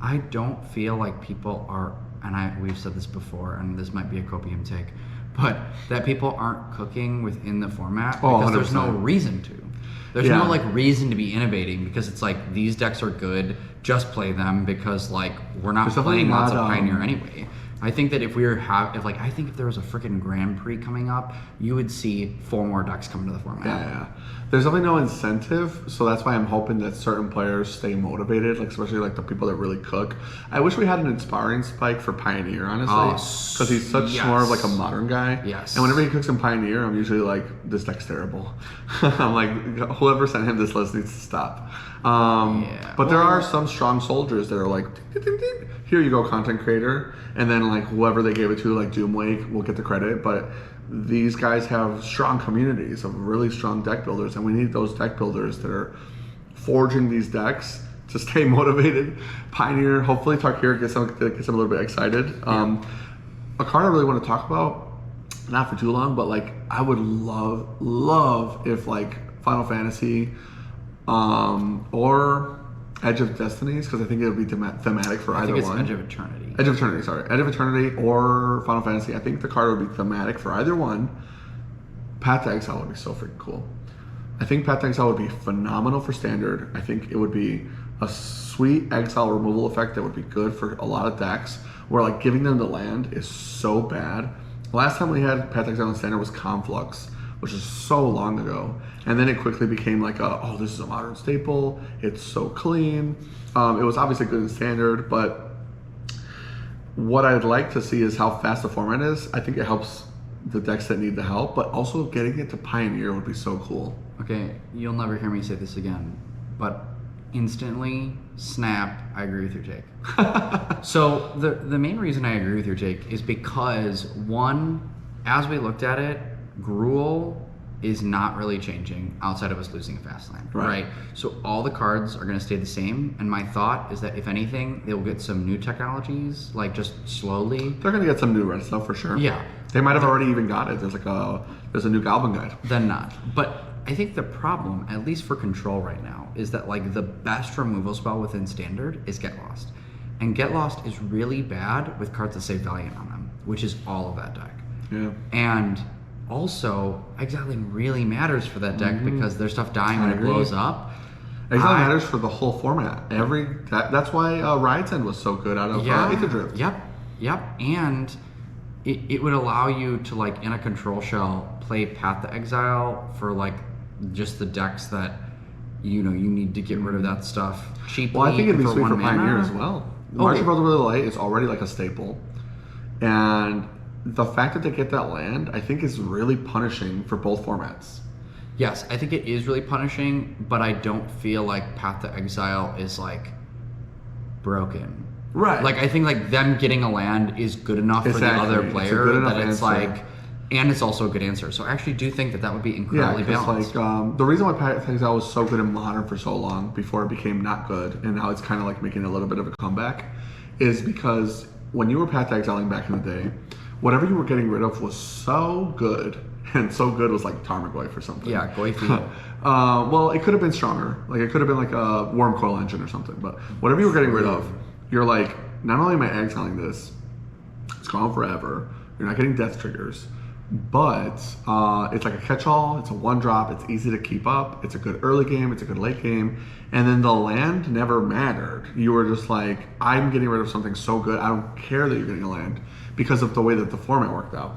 I don't feel like people are, and we've said this before, and this might be a copium take, but that people aren't cooking within the format because there's no reason to. There's no like reason to be innovating, because it's like these decks are good, just play them, because like we're not playing lots of Pioneer anyway. I think that if I think if there was a freaking Grand Prix coming up, you would see 4 more decks come into the format. Yeah. There's definitely no incentive, so that's why I'm hoping that certain players stay motivated, like especially like the people that really cook. I wish we had an inspiring Spike for Pioneer, honestly, because he's such more of like a modern guy. Yes. And whenever he cooks in Pioneer, I'm usually like, this deck's terrible. I'm like, whoever sent him this list needs to stop. But there are some strong soldiers that are like, ding, ding, ding. Here you go, content creator, and then like whoever they gave it to, like Doomwake, will get the credit. But these guys have strong communities of really strong deck builders, and we need those deck builders that are forging these decks to stay motivated. Pioneer, hopefully Tarkir gets them a little bit excited. A card I really want to talk about, not for too long, but like I would love if like Final Fantasy or Edge of Destinies, because I think it would be thematic for either one. Edge of Eternity. Edge of Eternity, sorry. Edge of Eternity or Final Fantasy. I think the card would be thematic for either one. Path to Exile would be so freaking cool. I think Path to Exile would be phenomenal for Standard. I think it would be a sweet exile removal effect that would be good for a lot of decks, where like giving them the land is so bad. Last time we had Path to Exile in Standard was Conflux, which is so long ago. And then it quickly became like, this is a modern staple. It's so clean. It was obviously good in Standard, but what I'd like to see is how fast the format is. I think it helps the decks that need the help, but also getting it to Pioneer would be so cool. Okay, you'll never hear me say this again, but instantly, snap, I agree with your take. So the main reason I agree with your take is because, one, as we looked at it, Gruul is not really changing outside of us losing a fast lane, right? So all the cards are going to stay the same, and my thought is that if anything, they'll get some new technologies, like just slowly. They're going to get some new red stuff for sure. Yeah. They might have already even got it. There's a new Goblin Guide. Then not. But I think the problem, at least for Control right now, is that like the best removal spell within Standard is Get Lost. And Get Lost is really bad with cards that say Valiant on them, which is all of that deck. Yeah. And also, exiling really matters for that deck because there's stuff dying when it blows up. Exile matters for the whole format. That's why Riot's End was so good out of Aether Drift. Yep. And it would allow you to, like, in a control shell, play Path to Exile for, like, just the decks that, you need to get rid of that stuff cheaply. Well, I think it'd be for sweet for mana. Pioneer as well. March of Brotherly Light is already, like, a staple. And the fact that they get that land, I think, is really punishing for both formats. Yes, I think it is really punishing, but I don't feel like Path to Exile is like broken. Right. Like I think like them getting a land is good enough for the Exactly. other It's a player good enough that it's answer. like, and it's also a good answer. So I actually do think that would be Yeah, incredibly because balanced. like the reason why Path to Exile was so good in Modern for so long before it became not good, and now it's kind of like making a little bit of a comeback, is because when you were Path to Exiling back in the day, whatever you were getting rid of was so good, and so good was like Tarmogoyf or something. Yeah, Goyfi. Well, it could have been stronger. Like it could have been like a Worm Coil Engine or something. But whatever you were getting rid of, you're like, not only am I exiling this, it's gone forever. You're not getting death triggers, but it's like a catch-all. It's a one-drop. It's easy to keep up. It's a good early game. It's a good late game. And then the land never mattered. You were just like, I'm getting rid of something so good. I don't care that you're getting a land because of the way that the format worked out.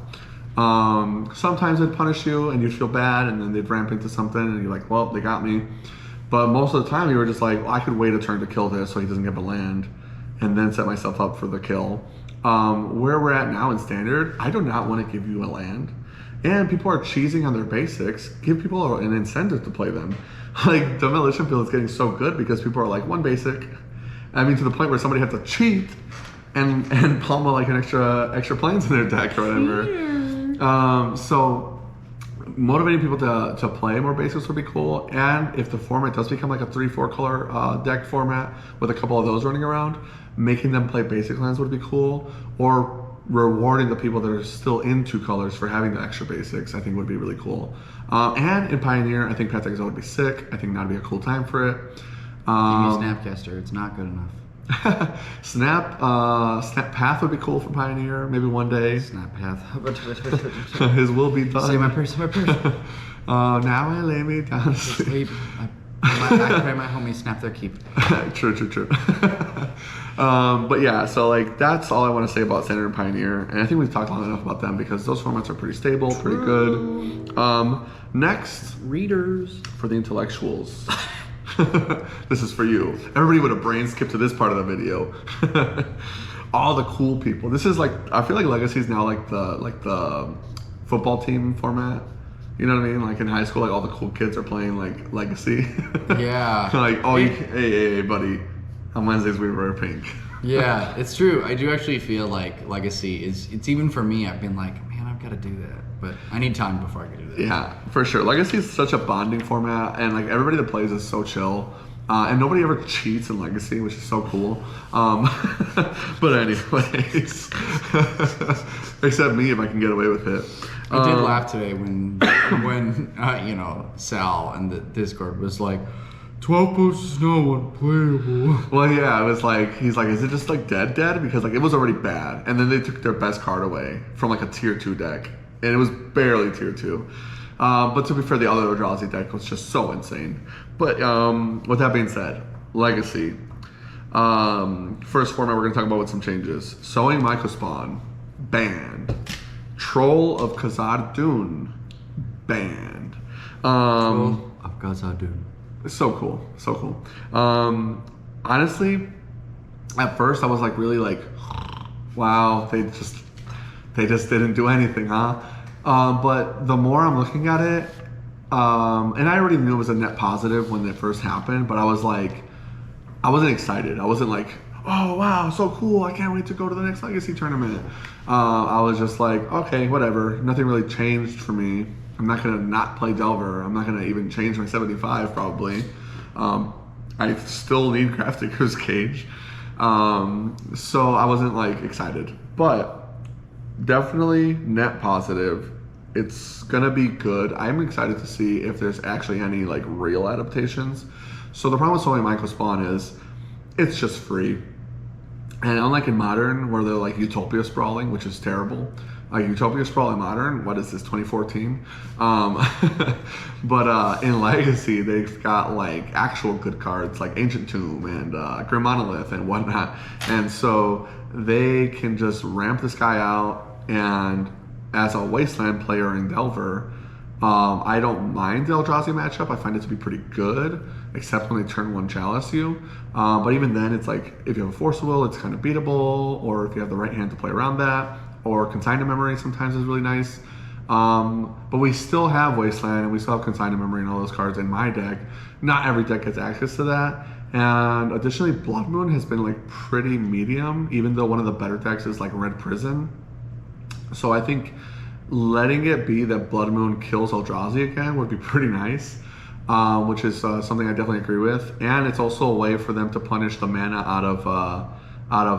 Sometimes they'd punish you and you'd feel bad, and then they'd ramp into something, and you're like, well, they got me. But most of the time, you were just like, well, I could wait a turn to kill this so he doesn't get a land, and then set myself up for the kill. Where we're at now in Standard, I do not want to give you a land. And people are cheesing on their basics. Give people an incentive to play them. Like, Demolition Field is getting so good because people are like, one basic. I mean, to the point where somebody had to cheat and pummel like an extra planes in their deck or whatever. So motivating people to play more basics would be cool. And if the format does become like a 3-4 color deck format with a couple of those running around, making them play basic lands would be cool. Or rewarding the people that are still in 2 colors for having the extra basics, I think would be really cool. And in Pioneer, I think Path to Exile would be sick. I think that'd be a cool time for it. Give me Snapcaster. It's not good enough. Snap Path would be cool for Pioneer, maybe one day. Snap Path. His will be done. Say my prayer, say my prayer. Now I lay me down to sleep. Sleep. I pray my homies snap their keep. True. But yeah, so like that's all I want to say about Standard and Pioneer, and I think we've talked long enough about them because those formats are pretty stable, pretty good. Next, Readers. for the intellectuals. This is for you. Everybody would have brain skipped to this part of the video. All the cool people. This is like, I feel like Legacy is now like the football team format. You know what I mean? Like in high school, like all the cool kids are playing like Legacy. Yeah. Like, oh, hey, buddy. On Wednesdays we wear pink. Yeah, it's true. I do actually feel like Legacy it's even for me, I've been like, man, I've got to do that. But I need time before I can do that. Yeah, for sure. Legacy is such a bonding format, and like everybody that plays is so chill. And nobody ever cheats in Legacy, which is so cool. But anyways, except me if I can get away with it. I did laugh today when Sal and the Discord was like, 12 posts is not unplayable. Well, yeah, it was like, he's like, is it just like dead? Because like it was already bad. And then they took their best card away from like a tier 2 deck. And it was barely tier 2. But to be fair, the other Eldrazi deck was just so insane. But with that being said, Legacy. First format we're going to talk about with some changes. Sowing Mycospawn, banned. Troll of Khazad-dûn, banned. Troll of Khazad-dûn. So cool. Honestly, at first I was like really like, wow, they just didn't do anything, huh? But the more I'm looking at it, and I already knew it was a net positive when it first happened, but I was like, I wasn't excited. I wasn't like, oh wow, so cool, I can't wait to go to the next Legacy tournament. I was just like, okay, whatever. Nothing really changed for me. I'm not gonna not play Delver. I'm not gonna even change my 75 probably. I still need Grafdigger's Cage. So I wasn't like excited, but definitely net positive. It's gonna be good. I'm excited to see if there's actually any like real adaptations. So the problem with Sowing Mycospawn is it's just free. And unlike in Modern, where they're like Utopia Sprawling, which is terrible. Like Utopia Sprawling Modern, what is this, 2014? But in Legacy, they've got like actual good cards like Ancient Tomb and Grim Monolith and whatnot. And so they can just ramp this guy out. And as a Wasteland player in Delver, I don't mind the Eldrazi matchup. I find it to be pretty good, except when they turn 1 Chalice you. But even then, it's like, if you have a Force of Will, it's kind of beatable, or if you have the right hand to play around that, or Consign to Memory sometimes is really nice. But we still have Wasteland and we still have Consigned Memory and all those cards in my deck. Not every deck gets access to that. And additionally, Blood Moon has been like pretty medium, even though one of the better decks is like Red Prison. So I think letting it be that Blood Moon kills Eldrazi again would be pretty nice, which is something I definitely agree with. And it's also a way for them to punish the mana out of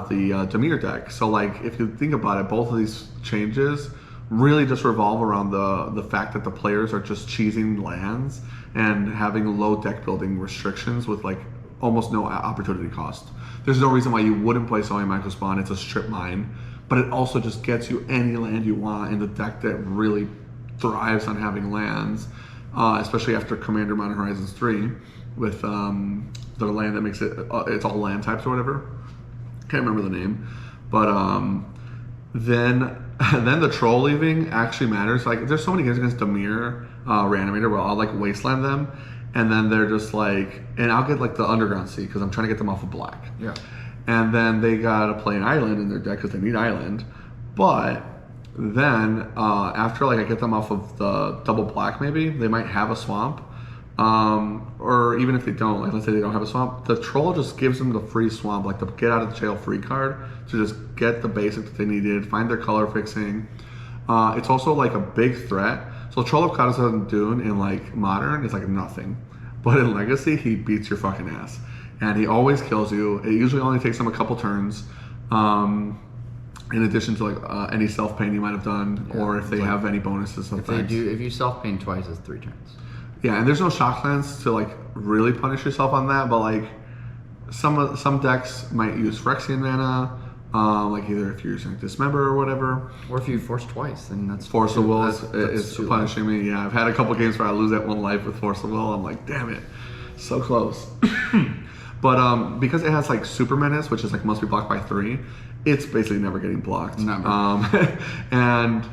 the Dimir deck. So like if you think about it, both of these changes really just revolve around the fact that the players are just cheesing lands and having low deck building restrictions with like almost no opportunity cost. There's no reason why you wouldn't play Sullied Microspawn. It's a strip mine, but it also just gets you any land you want in the deck that really thrives on having lands, especially after Commander Modern Horizons 3 with the land that makes it, it's all land types or whatever. Can't remember the name, but then the troll leaving actually matters. Like there's so many games against Dimir Reanimator where I'll like wasteland them, and then they're just like, and I'll get like the Underground Sea because I'm trying to get them off of black. Yeah. And then they gotta play an island in their deck because they need island. But then after like I get them off of the double black, maybe they might have a swamp. Or even if they don't, like let's say they don't have a swamp, the troll just gives them the free swamp, like the get out of the jail free card to just get the basic that they needed, find their color fixing. It's also like a big threat. So Troll of Khadazad Dûn in like Modern is like nothing, but in Legacy he beats your fucking ass, and he always kills you. It usually only takes him a couple turns. In addition to like any self pain you might have done, or if they like, have any bonuses. If you self pain twice, it's 3 turns. Yeah, and there's no shocklands to like really punish yourself on that, but like some decks might use Phyrexian mana, like either if you're using Dismember or whatever. Or if you force twice, then that's Force of Will is punishing me. Yeah, I've had a couple games where I lose that 1 life with Force of Will. I'm like, damn it, so close. But because it has like Super Menace, which is like must be blocked by 3, it's basically never getting blocked. Never. And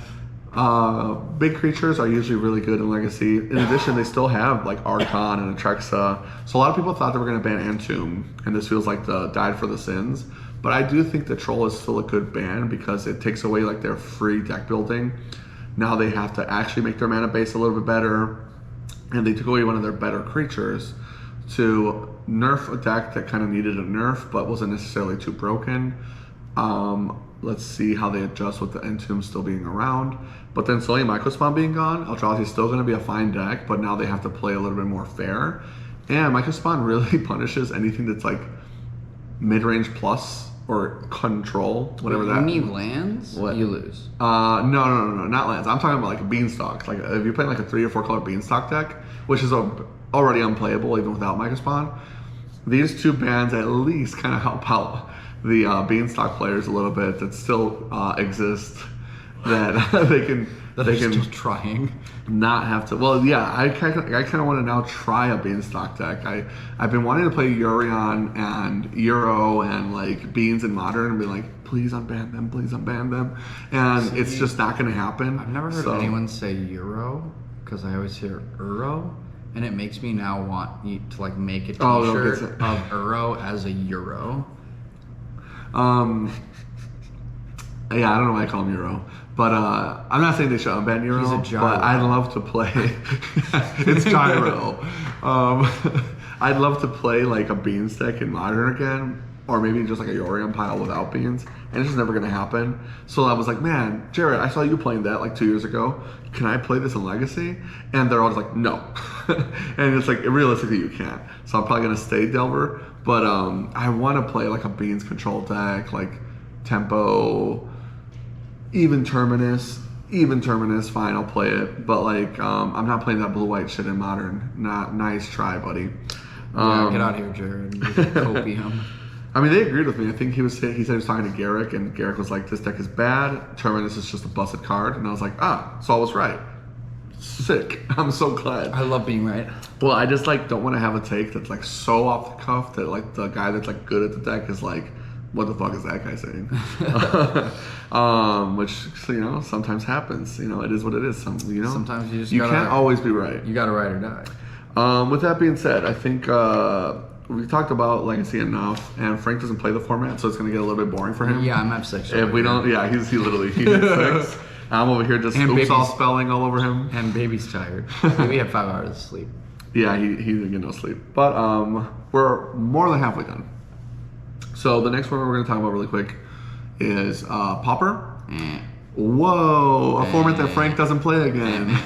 big creatures are usually really good in Legacy. In addition, they still have like Archon and Atrexa. So a lot of people thought they were going to ban Entomb, and this feels like the died for the sins. But I do think the Troll is still a good ban because it takes away like their free deck building. Now they have to actually make their mana base a little bit better, and they took away one of their better creatures to nerf a deck that kind of needed a nerf but wasn't necessarily too broken. Let's see how they adjust with the Entomb still being around. But then Sullied Microspawn being gone, Eldrazi is still going to be a fine deck, but now they have to play a little bit more fair. And Microspawn really punishes anything that's like mid-range plus or control, whatever that. You need lands, what? You lose. No, not lands. I'm talking about like Beanstalk. Like if you're playing like a 3 or 4 color Beanstalk deck, which is already unplayable even without Microspawn, these 2 bans at least kind of help out the Beanstalk players a little bit that still exist, that they can still trying not have to. Well, yeah, I kind of want to now try a Beanstalk deck. I've been wanting to play Yorion and Euro and like Beans in Modern and be like, please unban them, and it's just not going to happen. I've never heard anyone say Euro because I always hear Euro. And it makes me now want you to like make a t-shirt of Euro as a Euro. Yeah, I don't know why I call him Euro, but I'm not saying they should unban Euro. He's a gyro. But I'd love to play. It's Gyro. I'd love to play like a Beans deck in Modern again, or maybe just like a Yorion pile without Beans, and it's just never gonna happen. So I was like, man, Jared, I saw you playing that like 2 years ago. Can I play this in Legacy? And they're all just like, no. And it's like, realistically, you can't. So I'm probably gonna stay Delver, but I want to play like a Beans control deck, like Tempo, even Terminus, fine, I'll play it. But like, I'm not playing that blue-white shit in Modern. Not nice try, buddy. Yeah, get out of here, Jared. Copium. I mean, they agreed with me. I think he said he was talking to Garrick, and Garrick was like, this deck is bad. Terminus is just a busted card. And I was like, so I was right. Sick. I'm so glad. I love being right. Well, I just like don't want to have a take that's like so off the cuff that like the guy that's like good at the deck is like, what the fuck is that guy saying? Which, you know, sometimes happens. You know, it is what it is. Sometimes you can't always be right. You gotta ride or die. With that being said, I think we talked about Legacy enough, and Frank doesn't play the format, so it's going to get a little bit boring for him. Yeah, I'm at 6. If we don't, yeah, he literally hit 6. I'm over here just And oops all babies. spelling all over him. And baby's tired. Baby had 5 hours of sleep. Yeah, he didn't get no sleep. But we're more than halfway done. So the next one we're going to talk about really quick is Pauper. Whoa, a format that Frank doesn't play again.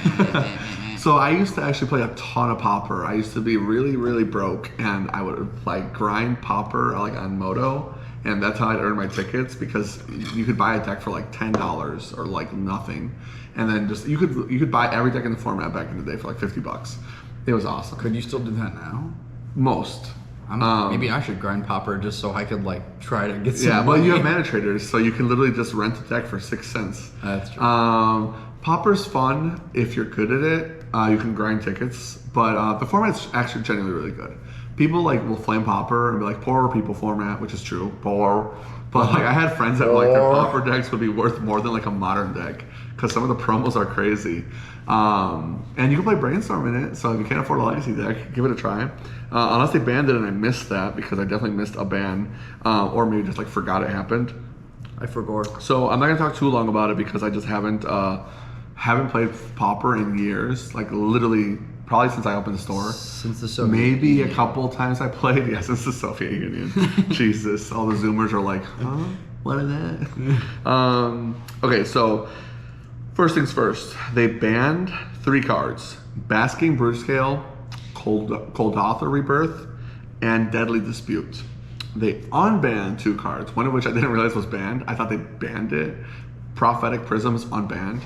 So I used to actually play a ton of Pauper. I used to be really, really broke, and I would like grind Pauper like on Moto, and that's how I'd earn my tickets because you could buy a deck for like $10 or like nothing, and then just you could buy every deck in the format back in the day for like $50. It was awesome. Could you still do that now? Most. Maybe I should grind Pauper just so I could like try to get some Yeah, but money. you have mana traders, so you can literally just rent a deck for 6 cents. That's true. Pauper's fun if you're good at it. You can grind tickets, but the format's actually genuinely really good. People like will flame Pauper and be like, poor people format, which is true, poor. But like I had friends that like their Pauper decks would be worth more than like a modern deck because some of the promos are crazy. And you can play Brainstorm in it, so if you can't afford a legacy deck, give it a try. Unless they banned it and I missed that because I definitely missed a ban, or maybe just like forgot it happened. I forgot. So I'm not gonna talk too long about it because I just haven't played Pauper in years, like literally probably since I opened the store. Since the Soviet Maybe Union. a couple times I played. Yeah, since the Soviet Union. Jesus, all the Zoomers are like, huh? What is that? Okay, so first things first. They banned 3 cards: Basking Brewscale, Coldotha Rebirth, and Deadly Dispute. They unbanned 2 cards, one of which I didn't realize was banned. I thought they banned it. Prophetic Prism is unbanned,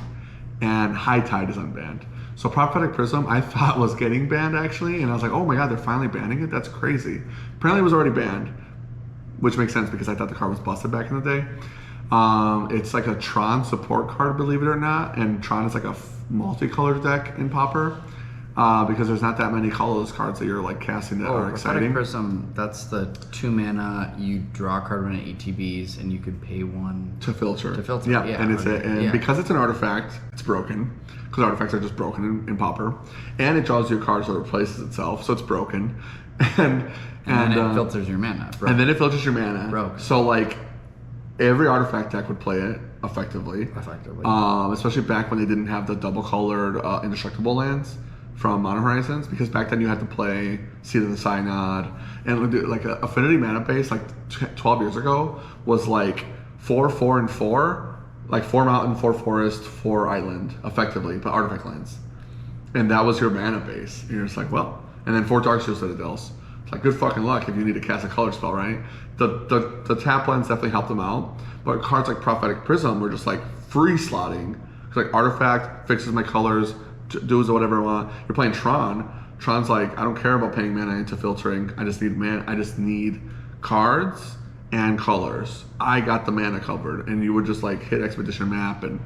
and High Tide is unbanned. So Prophetic Prism I thought was getting banned actually, and I was like, oh my god, they're finally banning it? That's crazy. Apparently it was already banned, which makes sense because I thought the card was busted back in the day. It's like a Tron support card, believe it or not, and Tron is like a multicolored deck in Pauper. Because there's not that many colorless cards that you're like casting that are Prophetic exciting. Prism, that's the 2 mana, you draw a card when it ETBs, and you could pay 1 To filter. To filter, Yeah, yeah, and it's okay, and yeah. because it's an artifact, it's broken. Because artifacts are just broken in Pauper, and it draws you cards that replaces itself, so it's broken. and then it filters your mana. Bro. And then it filters your mana. Broke. So like every artifact deck would play it effectively. Especially back when they didn't have the double colored indestructible lands from Modern Horizons, because back then you had to play Seed of the Synod, and like a Affinity mana base like 12 years ago was like 4, 4, and 4, like 4 mountain, 4 forest, 4 island, effectively, but artifact lands, and that was your mana base. And you're just like, well, and then 4 Darksteel Citadels. It's like good fucking luck if you need to cast a color spell, right? The tap lands definitely helped them out, but cards like Prophetic Prism were just like free slotting. It's like artifact fixes my colors, does whatever I want. You're playing Tron. Tron's like, I don't care about paying mana into filtering. I just need mana. I just need cards and colors. I got the mana covered, and you would just like hit Expedition Map and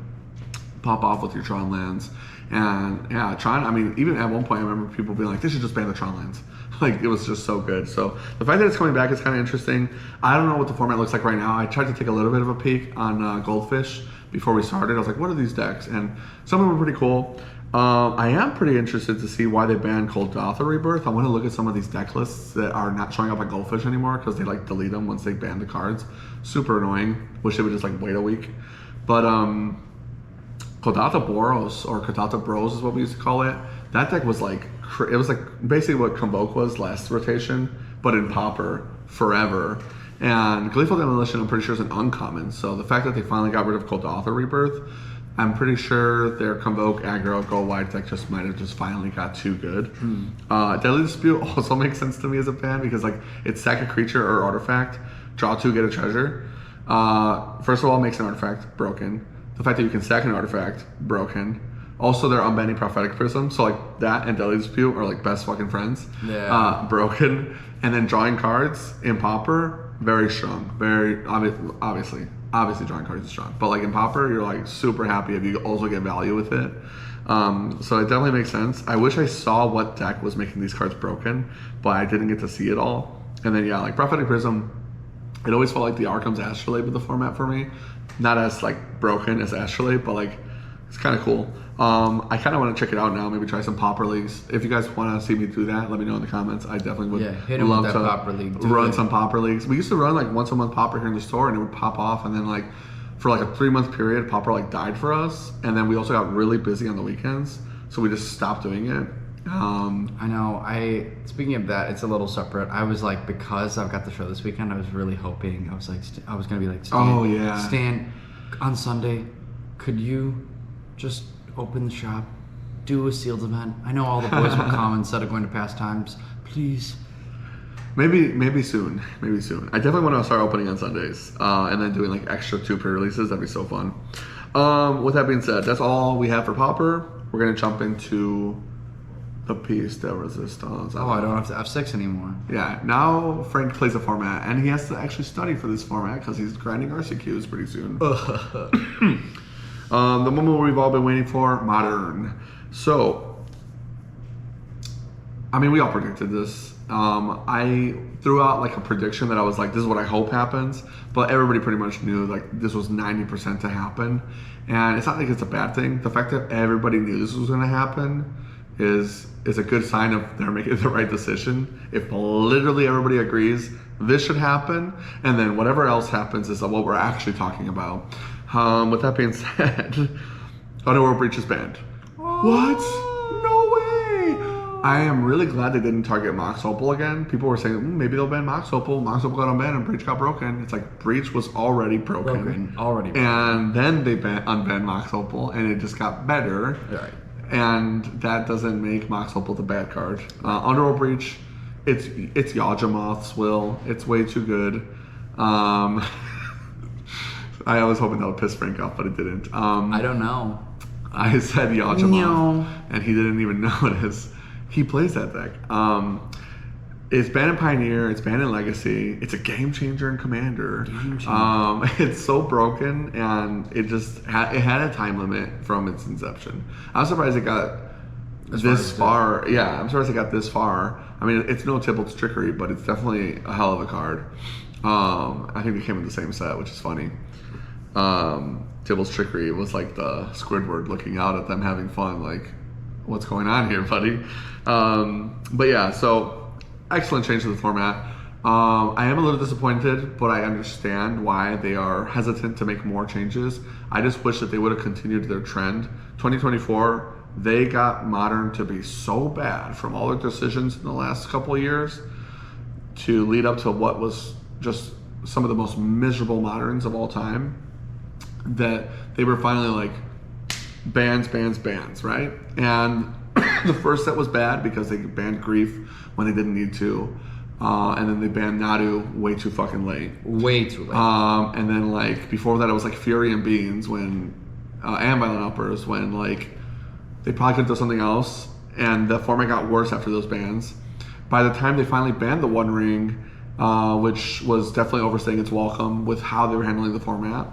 pop off with your Tron lands. And yeah, Tron. I mean, even at one point, I remember people being like, "They should just ban the Tron lands." Like it was just so good. So the fact that it's coming back is kind of interesting. I don't know what the format looks like right now. I tried to take a little bit of a peek on Goldfish before we started. I was like, "What are these decks?" And some of them are pretty cool. I am pretty interested to see why they banned Coldotha Rebirth. I want to look at some of these deck lists that are not showing up at Goldfish anymore because they like delete them once they ban the cards. Super annoying. Wish they would just like wait a week. But Coldotha Boros, or Coldotha Bros is what we used to call it. That deck was like, it was like basically what Convoke was last rotation, but in Pauper forever. And Gleeful Demolition, I'm pretty sure, is an uncommon. So the fact that they finally got rid of Coldotha Rebirth, I'm pretty sure their Convoke aggro go wide deck just might have just finally got too good. Deadly Dispute also makes sense to me as a ban because like it's sack a creature or artifact, draw 2, get a treasure. First of all, it makes an artifact broken. The fact that you can sack an artifact, broken. Also, they're unbanning Prophetic Prism, so like that and Deadly Dispute are like best fucking friends. Yeah. Broken. And then drawing cards in Pauper, very strong. Very obviously drawing cards is strong, but like in Pauper, you're like super happy if you also get value with it. So it definitely makes sense. I wish I saw what deck was making these cards broken, but I didn't get to see it all. And then yeah, like Prophetic Prism, it always felt like the Arkham's Astrolabe with the format for me. Not as like broken as Astrolabe, but like it's kind of cool. I kind of want to check it out now. Maybe try some Pauper leagues. If you guys want to see me do that, let me know in the comments. I definitely would hit 'em love with that to Pauper league. run some Pauper leagues. We used to run like once a month Pauper here in the store, and it would pop off, and then like for like a 3-month period, Pauper like died for us, and then we also got really busy on the weekends, so we just stopped doing it. I know. Speaking of that, it's a little separate. I was like, because I've got the show this weekend, I was really hoping. I was like, I was gonna be like, Stan, on Sunday, could you just open the shop, do a sealed event? I know all the boys will come instead of going to Pastimes. Please. Maybe soon. I definitely want to start opening on Sundays, and then doing like extra 2 pre-releases. That'd be so fun. With that being said, that's all we have for Pauper. We're gonna jump into the piece de resistance. Oh, I don't have to F6 anymore. Yeah, now Frank plays a format, and he has to actually study for this format because he's grinding RCQs pretty soon. The moment we've all been waiting for, Modern. So, I mean, we all predicted this. I threw out like a prediction that I was like, this is what I hope happens, but everybody pretty much knew like this was 90% to happen, and it's not like it's a bad thing. The fact that everybody knew this was going to happen is a good sign of they're making the right decision. If literally everybody agrees this should happen, and then whatever else happens is what we're actually talking about. With that being said, Underworld Breach is banned. What? No way! I am really glad they didn't target Mox Opal again. People were saying, maybe they'll ban Mox Opal. Mox Opal got unbanned and Breach got broken. It's like, Breach was already broken. And then they unbanned Mox Opal, and it just got better. Right. And that doesn't make Mox Opal the bad card. Underworld Breach, it's Yawgmoth's will. It's way too good. I was hoping that would piss Frank off, but it didn't. I don't know. I said Yawgmoth, and he didn't even notice. He plays that deck. It's banned in Pioneer, it's banned in Legacy, it's a game changer in Commander. It's so broken, and it just it had a time limit from its inception. I'm surprised it got this far. Yeah, I'm surprised it got this far. I mean, it's no Tybalt's Trickery, but it's definitely a hell of a card. I think they came in the same set, which is funny. Tybalt's Trickery was like the Squidward looking out at them having fun, like, what's going on here, buddy? But yeah, so excellent change to the format. I am a little disappointed, but I understand why they are hesitant to make more changes. I just wish that they would have continued their trend. 2024, they got Modern to be so bad from all their decisions in the last couple of years to lead up to what was just some of the most miserable Moderns of all time, that they were finally like, bans, right? And the first set was bad because they banned Grief when they didn't need to. And then they banned Nadu way too fucking late. Way too late. And then like before that it was like Fury and Beans when and Violent Uppers when like they probably could do something else, and the format got worse after those bans. By the time they finally banned the One Ring, which was definitely overstaying its welcome with how they were handling the format,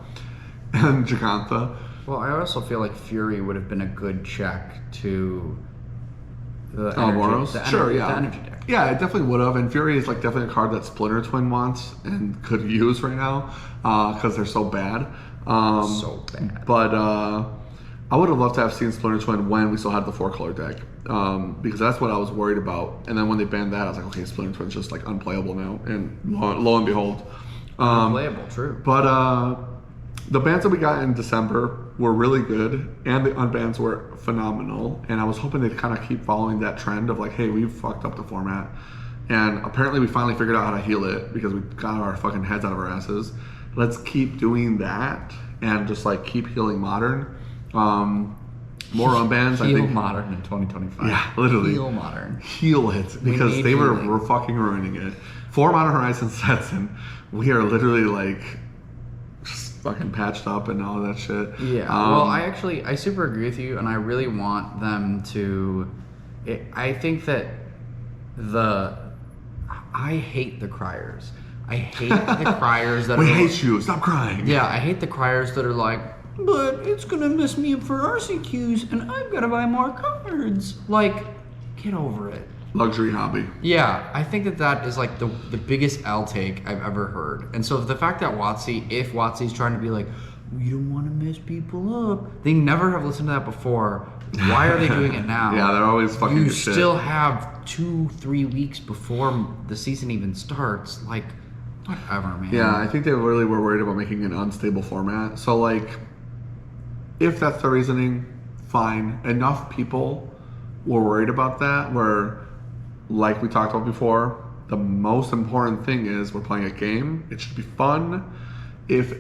and Jegantha. Well, I also feel like Fury would have been a good check to the energy, the energy deck. Yeah, it definitely would have. And Fury is like definitely a card that Splinter Twin wants and could use right now because they're so bad. So bad. But I would have loved to have seen Splinter Twin when we still had the 4-color deck, because that's what I was worried about. And then when they banned that, I was like, okay, Splinter Twin's just like unplayable now. And lo and behold, unplayable. True. But the bans that we got in December were really good, and the unbans were phenomenal. And I was hoping they'd kind of keep following that trend of like, hey, we've fucked up the format, and apparently we finally figured out how to heal it because we got our fucking heads out of our asses. Let's keep doing that and just like keep healing Modern. More unbans. Heal I think Modern in 2025. Yeah, literally. Heal Modern. Heal it, because they were fucking ruining it. 4 Modern Horizons sets, and we are literally like fucking patched up and all that shit. Yeah. Well, I super agree with you, and I really want them to. I think that I hate the criers. I hate the criers that we hate you. Stop crying. Yeah, I hate the criers that are like, but it's gonna mess me up for RCQs, and I've gotta buy more cards. Like, get over it. Luxury hobby. Yeah, I think that is like the biggest L take I've ever heard. And so the fact that if WotC's trying to be like, we don't want to mess people up, they never have listened to that before. Why are they doing it now? Yeah, they're always fucking You shit. still have 2-3 weeks before the season even starts. Like, Whatever, man. Yeah, I think they really were worried about making an unstable format. So, like, if that's the reasoning, fine. Enough people were worried about that where, like we talked about before, the most important thing is we're playing a game. It should be fun. If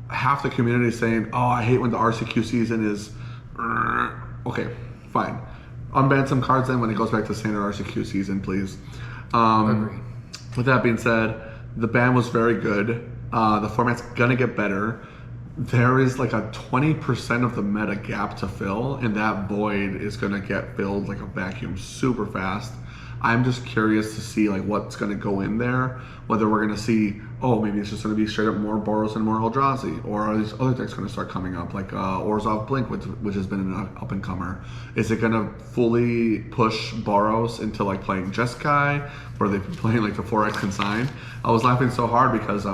half the community is saying, oh, I hate when the RCQ season is... Okay, fine. Unban some cards then when it goes back to standard RCQ season, please. Agreed. With that being said, the ban was very good. The format's gonna get better. There is like a 20% of the meta gap to fill, and that void is gonna get filled like a vacuum super fast. I'm just curious to see like what's gonna go in there. Whether we're gonna see, oh, maybe it's just gonna be straight up more Boros and more Eldrazi, or are these other decks gonna start coming up like Orzhov Blink, which has been an up and comer. Is it gonna fully push Boros into like playing Jeskai, where they've been playing like the 4X Consign? I was laughing so hard because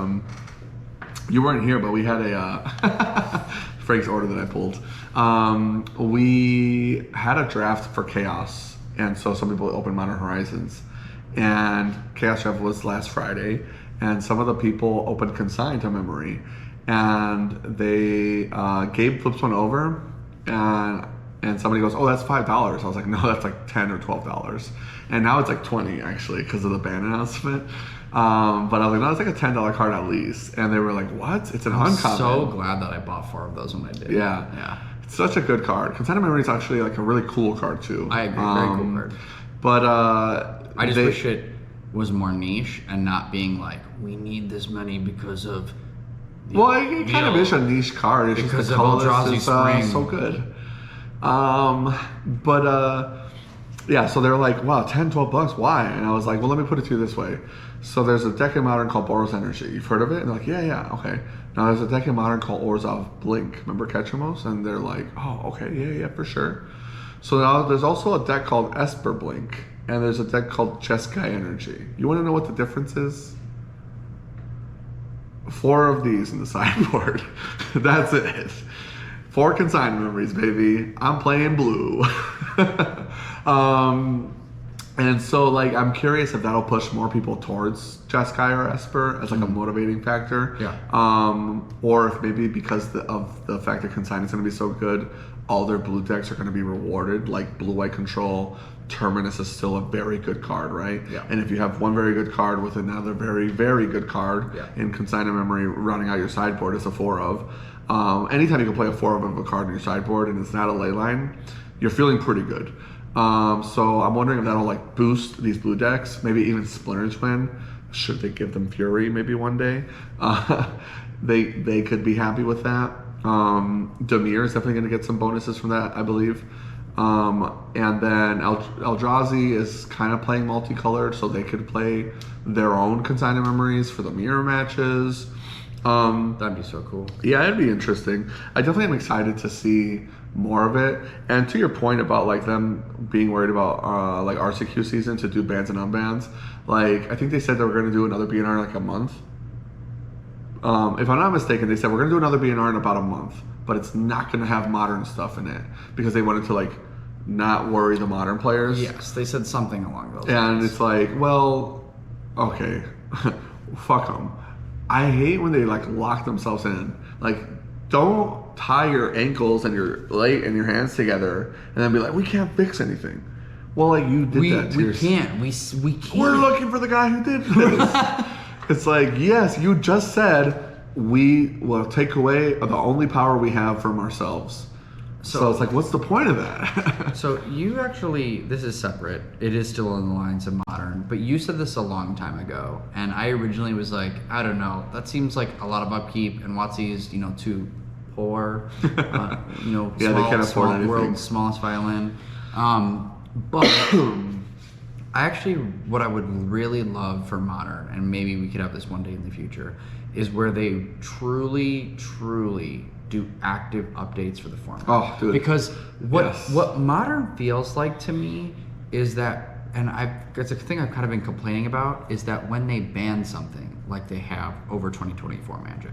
you weren't here, but we had a Frank's order that I pulled. We had a draft for Chaos, and so some people opened Modern Horizons, and Chaos Draft was last Friday, and some of the people opened Consign to memory, and they Gabe flips one over, and somebody goes, oh, that's $5. I was like, no, that's like $10 or $12, and now it's like 20 actually because of the ban announcement. But I was like, no, it's like a $10 card at least. And they were like, what? It's an uncommon. I'm so glad that I bought 4 of those when I did. Yeah. It's such a good card. Consign to Memory is actually like a really cool card too. I agree. Very cool card. But I just wish it was more niche and not being like, we need this many because of... Well, it kind of is a niche card. It's because just the of colorless Eldrazi is Spring. so good. Yeah, so they're like, wow, $10-12, why? And I was like, well, let me put it to you this way. So there's a deck in Modern called Boros Energy. You've heard of it? And they're like, yeah, okay. Now there's a deck in Modern called Orzhov Blink. Remember Ketchumos? And they're like, oh, okay, yeah, for sure. So now there's also a deck called Esper Blink. And there's a deck called Jeskai Energy. You want to know what the difference is? 4 of these in the sideboard. That's it. 4 consigned memories, baby. I'm playing blue. And so, like, I'm curious if that'll push more people towards Jeskai or Esper as like a motivating factor. Yeah. Or if maybe because of the fact that consigned is going to be so good, all their blue decks are going to be rewarded. Like blue-white control, Terminus is still a very good card, right? Yeah. And if you have one very good card with another very, very good card Yeah. in consigned memory running out your sideboard, it's a 4 of. Anytime you can play a 4 of a card in your sideboard and it's not a ley line, you're feeling pretty good. So I'm wondering if that'll like boost these blue decks, maybe even Splinter Twin. Should they give them Fury maybe one day? They could be happy with that. Dimir is definitely going to get some bonuses from that, I believe. And then Eldrazi is kind of playing multicolored, so they could play their own consigned memories for the mirror matches. That'd be so cool. Yeah, it'd be interesting. I definitely am excited to see more of it. And to your point about like them being worried about like RCQ season to do bans and unbans, like I think they said they were going to do another BNR in like a month. If I'm not mistaken, they said we're going to do another BNR in about a month, but it's not going to have modern stuff in it because they wanted to like not worry the modern players. Yes, they said something along those And lines. it's like, well, okay, fuck them. I hate when they like lock themselves in. Like, don't tie your ankles and your leg and your hands together and then be like, we can't fix anything. Well, like you did that to we yourself. can't. We can't. We're looking for the guy who did this. It's like, yes, you just said we will take away the only power we have from ourselves. So it's like, what's the point of that? So you actually, this is separate. It is still in the lines of modern, but you said this a long time ago, and I originally was like, I don't know, that seems like a lot of upkeep, and WotC's, too poor. Yeah, they small, can't afford small anything. World's smallest violin. But I actually, what I would really love for modern, and maybe we could have this one day in the future, is where they truly, truly do active updates for the format. Oh, dude. Because Yes. what modern feels like to me is that, and it's a thing I've kind of been complaining about, is that when they ban something like they have over 2024 Magic,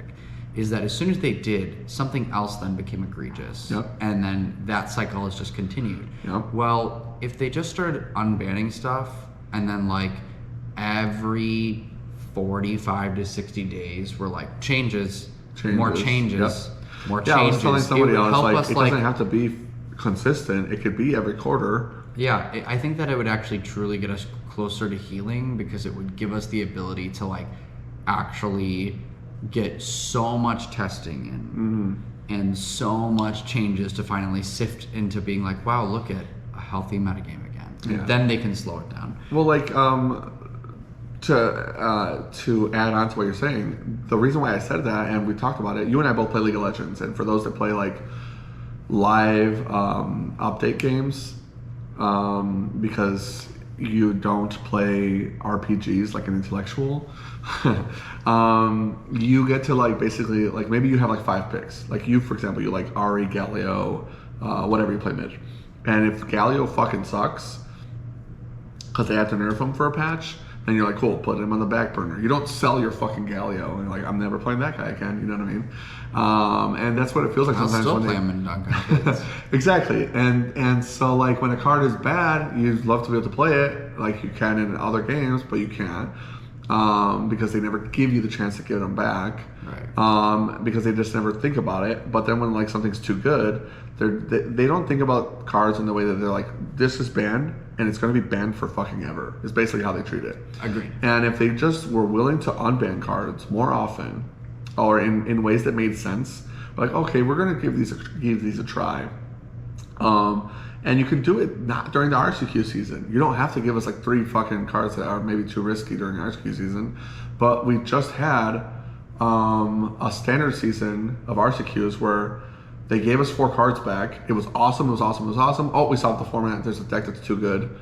is that as soon as they did, something else then became egregious. Yep. And then that cycle has just continued. Yep. Well, if they just started unbanning stuff and then like every 45 to 60 days were like changes. More Changes. changes, Yep. more Yeah, I was changes. telling somebody, It would I was help like, us it doesn't have to be consistent. It could be every quarter. Yeah, I think that it would actually truly get us closer to healing because it would give us the ability to like actually get so much testing in and so much changes to finally sift into being like, wow, look at a healthy metagame again. Yeah. Then they can slow it down. Well, like to add on to what you're saying, the reason why I said that, and we talked about it, you and I both play League of Legends, and for those that play like live update games, because you don't play RPGs like an intellectual, you get to like basically like maybe you have like 5 picks. Like you, for example, you like Ahri, Galio, whatever you play mid, and if Galio fucking sucks because they have to nerf him for a patch, then you're like, cool, put him on the back burner. You don't sell your fucking Galio and you're like, I'm never playing that guy again. You know what I mean? And that's what it feels like I'll sometimes still when play they, them in Dungeons. exactly. And so like when a card is bad, you'd love to be able to play it like you can in other games, but you can't. Because they never give you the chance to get them back. Right. Because they just never think about it. But then when like something's too good, they don't think about cards in the way that they're like, this is banned and it's going to be banned for fucking ever. Is basically how they treat it. Agreed. And if they just were willing to unban cards more often, or in ways that made sense, like okay, we're going to give these a try. And you can do it not during the RCQ season. You don't have to give us like 3 fucking cards that are maybe too risky during the RCQ season. But we just had a standard season of RCQs where they gave us 4 cards back. It was awesome, it was awesome, it was awesome. Oh, we solved the format. There's a deck that's too good.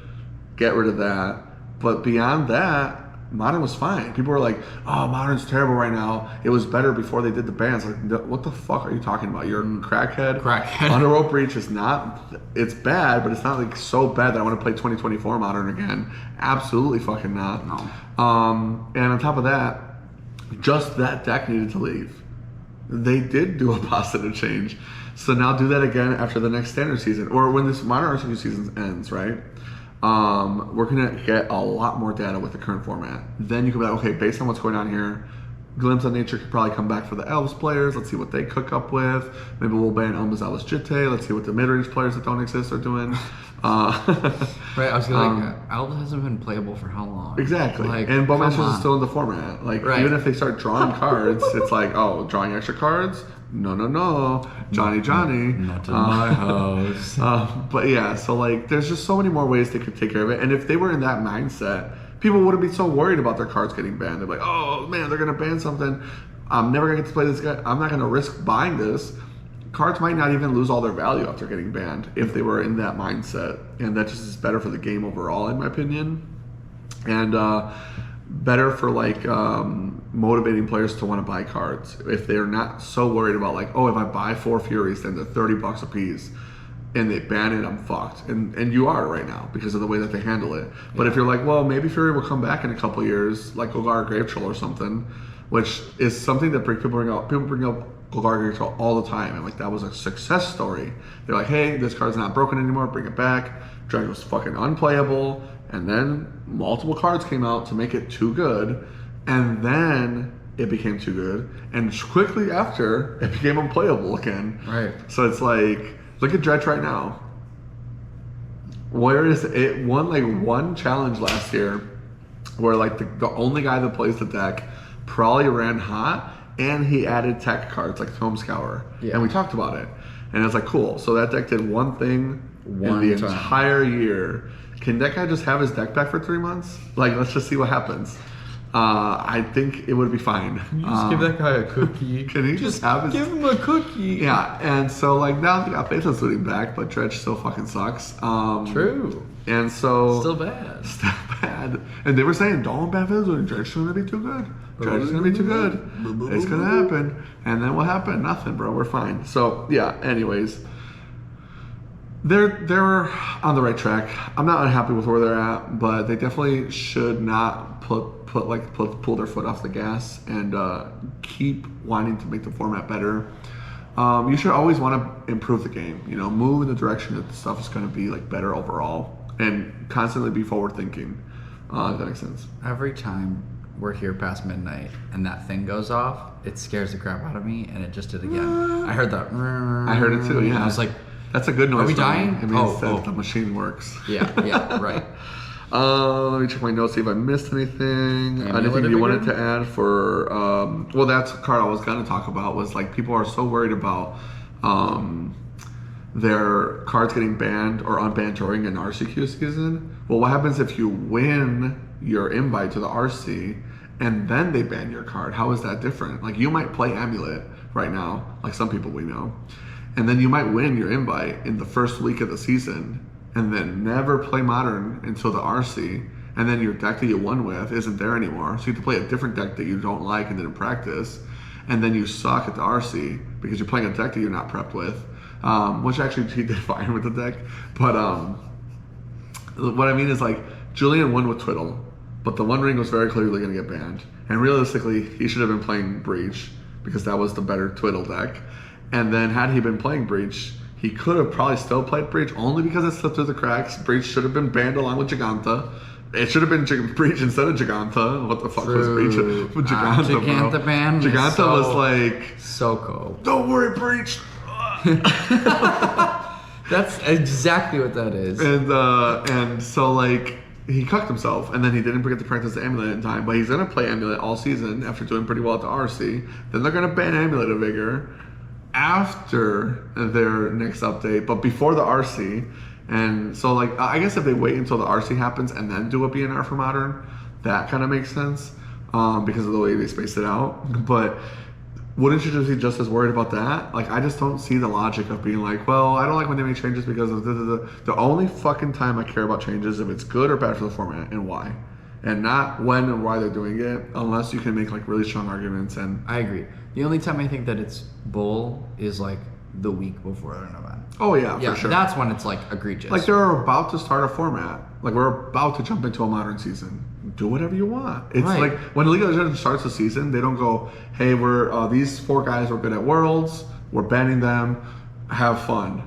Get rid of that. But beyond that, Modern was fine. People were like, oh, Modern's terrible right now. It was better before they did the bans. Like, what the fuck are you talking about? You're a crackhead? Crackhead. Underworld Breach is not, it's bad, but it's not like so bad that I want to play 2024 Modern again. Absolutely fucking not. No. And on top of that, just that deck needed to leave. They did do a positive change. So now do that again after the next standard season. Or when this Modern RCQ season ends, right? We're gonna get a lot more data with the current format. Then you can be like, okay, based on what's going on here, Glimpse of Nature could probably come back for the Elves players. Let's see what they cook up with. Maybe we'll ban Elmazalis Jitte. Let's see what the mid-range players that don't exist are doing. Right, I was gonna like, Elves hasn't been playable for how long? Exactly. Like, And Bowmasters come is on. still in the format. Like, Right. even if they start drawing cards, it's like, oh, drawing extra cards? No. Johnny. Not in my house. But yeah, so like, there's just so many more ways they could take care of it. And if they were in that mindset, people wouldn't be so worried about their cards getting banned. They're like, oh man, they're gonna ban something. I'm never gonna get to play this guy. I'm not gonna risk buying this. Cards might not even lose all their value after getting banned if they were in that mindset. And that just is better for the game overall, in my opinion. And better for like motivating players to want to buy cards if they're not so worried about like, oh, if I buy 4 Furies, then they're $30 a piece and they ban it, I'm fucked. And you are right now because of the way that they handle it. But if you're like, well, maybe Fury will come back in a couple years, like Golgari Grave Troll or something, which is something that people bring up Golgari Grave Troll all the time, and like that was a success story. They're like, hey, this card's not broken anymore, bring it back. Dragon was fucking unplayable, and then multiple cards came out to make it too good, and then it became too good, and quickly after it became unplayable again. Right. So it's like, look at Dredge right now. Where is it? Won like one challenge last year, where like the only guy that plays the deck probably ran hot, and he added tech cards like Tome Scour, and we talked about it, and it's like cool. So that deck did one thing in the entire year. Can that guy just have his deck back for 3 months? Like, let's just see what happens. I think it would be fine. Just give that guy a cookie. Can he just have his... Give him a cookie. Yeah, and so like now they got Faceless Looting back, but Dredge still fucking sucks. True. And so... Still bad. Still bad. And they were saying, don't ban Faceless Looting. Dredge is going to be too good. Dredge is going to be too good. It's going to happen. And then what happened? Nothing, bro. We're fine. So, yeah, anyways... They're on the right track. I'm not unhappy with where they're at, but they definitely should not pull their foot off the gas and keep wanting to make the format better. You should always want to improve the game. You know, move in the direction that the stuff is going to be like better overall, and constantly be forward thinking. If that makes sense. Every time we're here past midnight and that thing goes off, it scares the crap out of me, and it just did again. I heard that. I heard it too. Yeah, I was like, that's a good noise. Are we dying? It means that the machine works. Yeah, right. Let me check my notes, see if I missed anything. Anything you wanted to add for, well, that's the card I was going to talk about, was like people are so worried about their cards getting banned or unbanned during an RCQ season. Well, what happens if you win your invite to the RC and then they ban your card? How is that different? Like, you might play Amulet right now, like some people we know, and then you might win your invite in the first week of the season and then never play Modern until the RC, and then your deck that you won with isn't there anymore. So you have to play a different deck that you don't like and didn't practice, and then you suck at the RC because you're playing a deck that you're not prepped with, which actually he did fine with the deck. But what I mean is, like, Julian won with Twiddle, but the One Ring was very clearly going to get banned. And realistically, he should have been playing Breach because that was the better Twiddle deck. And then had he been playing Breach, he could have probably still played Breach only because it slipped through the cracks. Breach should have been banned along with Giganta. It should have been Breach instead of Giganta. What the fuck was Breach with Giganta, Giganta bro? ban Giganta was like, so cool. Don't worry, Breach. That's exactly what that is. And so, like, he cucked himself, and then he didn't get to practice the Amulet in time, but he's going to play Amulet all season after doing pretty well at the RC. Then they're going to ban Amulet of Vigor after their next update, but before the RC. And so, like, I guess if they wait until the RC happens and then do a BNR for Modern, that kind of makes sense because of the way they spaced it out. But wouldn't you just be just as worried about that? Like, I just don't see the logic of being like, well, I don't like when they make changes because of the only fucking time I care about changes if it's good or bad for the format and why. And not when and why they're doing it, unless you can make, like, really strong arguments. And I agree. The only time I think that it's bull is, like, the week before an event. Oh yeah, for sure. That's when it's, like, egregious. Like, they're about to start a format. Like, we're about to jump into a Modern season. Do whatever you want. It's right. Like, when League of Legends starts the season, they don't go, hey, we're these 4 guys were good at Worlds, we're banning them, have fun,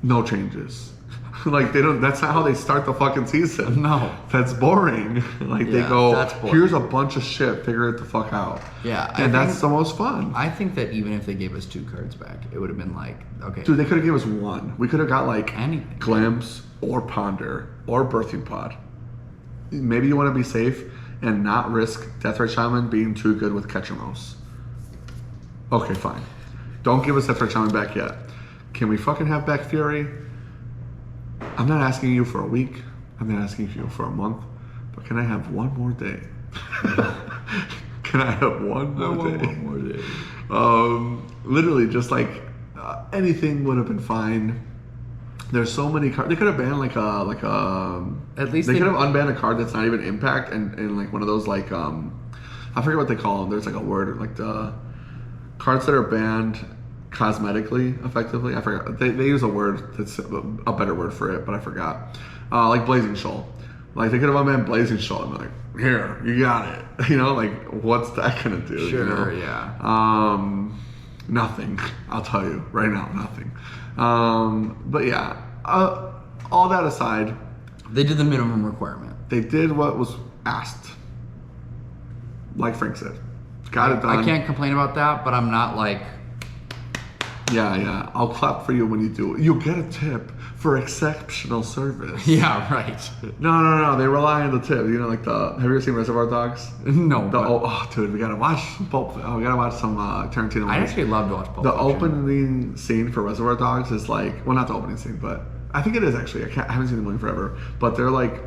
no changes. Like, they don't. That's not how they start the fucking season. No, that's boring. Like, they go, here's a bunch of shit, figure it the fuck out. Yeah, and that's the most fun. I think that even if they gave us 2 cards back, it would have been like, okay, dude, they could have given us 1. We could have got, like, anything, Glimpse or Ponder or Birthing Pod. Maybe you want to be safe and not risk Deathrite Shaman being too good with Catcher Mouse. Okay, fine. Don't give us Deathrite Shaman back yet. Can we fucking have back Fury? I'm not asking you for a week. I'm not asking you for a month. But can I have one more day? Can I have one more day? One more day. Literally, just like anything would have been fine. There's so many cards. They could have banned like at least they could have unbanned a card that's not even Impact and like one of those, like, I forget what they call them. There's like a word, like the cards that are banned cosmetically, effectively. I forgot. They use a word that's a better word for it, but I forgot. Like Blazing Shoal. Like, they could have unbanned Blazing Shoal and be like, here, you got it. You know, like, what's that gonna do? Sure, you know? Yeah. Nothing. I'll tell you right now, nothing. But yeah, all that aside, they did the minimum requirement. They did what was asked. Like Frank said, got it done. I can't complain about that, but I'm not like, yeah. I'll clap for you when you do it. You'll get a tip for exceptional service. Yeah, right. No. They rely on the tip. You know, like have you ever seen Reservoir Dogs? No. Dude, we gotta watch Pulp. We gotta watch some Tarantino movies. I actually love to watch Pulp The Fiction. opening scene for Reservoir Dogs is like, well, not the opening scene, but I think it is actually. I haven't seen the movie forever, but they're like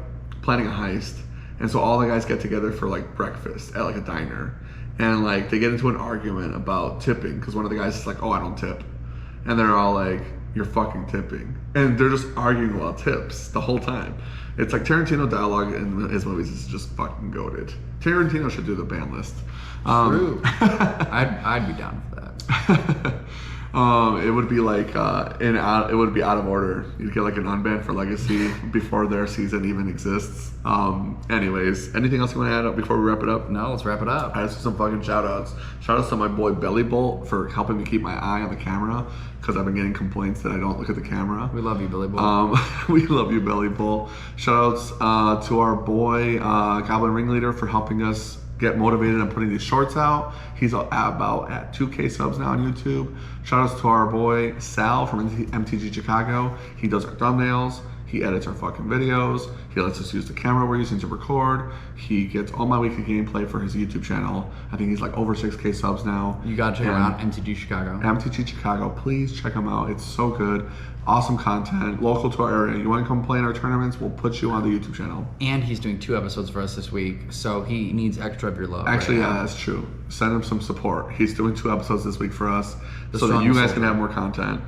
planning a heist, and so all the guys get together for like breakfast at like a diner, and like they get into an argument about tipping because one of the guys is like, oh, I don't tip. And they're all like, you're fucking tipping. And they're just arguing about tips the whole time. It's like Tarantino dialogue in his movies is just fucking goated. Tarantino should do the ban list. True. I'd be down for that. It would be like it would be out of order. You'd get like an unban for Legacy before their season even exists. Anyways, anything else you want to add up before we wrap it up? No, let's wrap it up. I have some fucking shout outs. Shout outs to my boy Belly Bolt for helping me keep my eye on the camera because I've been getting complaints that I don't look at the camera. We love you, Billy Bull. We love you, Belly Bull. Shout outs to our boy Goblin Ringleader for helping us get motivated on putting these shorts out. He's about at 2K subs now on YouTube. Shout outs to our boy Sal from MTG Chicago. He does our thumbnails. He edits our fucking videos. He lets us use the camera we're using to record. He gets all my weekly gameplay for his YouTube channel. I think he's like over 6K subs now. You gotta check him out, MTG Chicago. MTG Chicago, please check him out. It's so good. Awesome content, local to our area. You want to come play in our tournaments? We'll put you on the YouTube channel. And he's doing 2 episodes for us this week, so he needs extra of your love. Actually, right yeah, now. that's true. Send him some support. He's doing 2 episodes this week for us, The so that you guys strongest can have more content.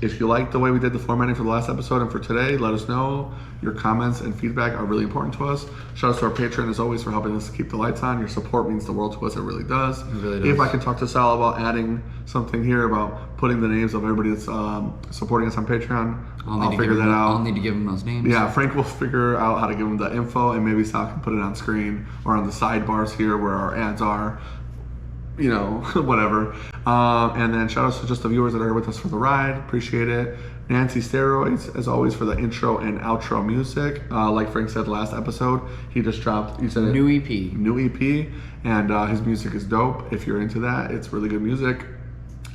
If you like the way we did the formatting for the last episode and for today, let us know. Your comments and feedback are really important to us. Shout out to our Patreon as always for helping us keep the lights on. Your support means the world to us. It really does. It really does. If I can talk to Sal about adding something here about putting the names of everybody that's supporting us on Patreon, I'll figure that out. I'll need to give him those names. Yeah, Frank will figure out how to give him the info, and maybe Sal can put it on screen or on the sidebars here where our ads are. You know, whatever. And then shout outs to just the viewers that are here with us for the ride. Appreciate it. Nancy Steroids, as always, for the intro and outro music. Like Frank said last episode, he just dropped, you said New EP. New EP, and his music is dope. If you're into that, it's really good music.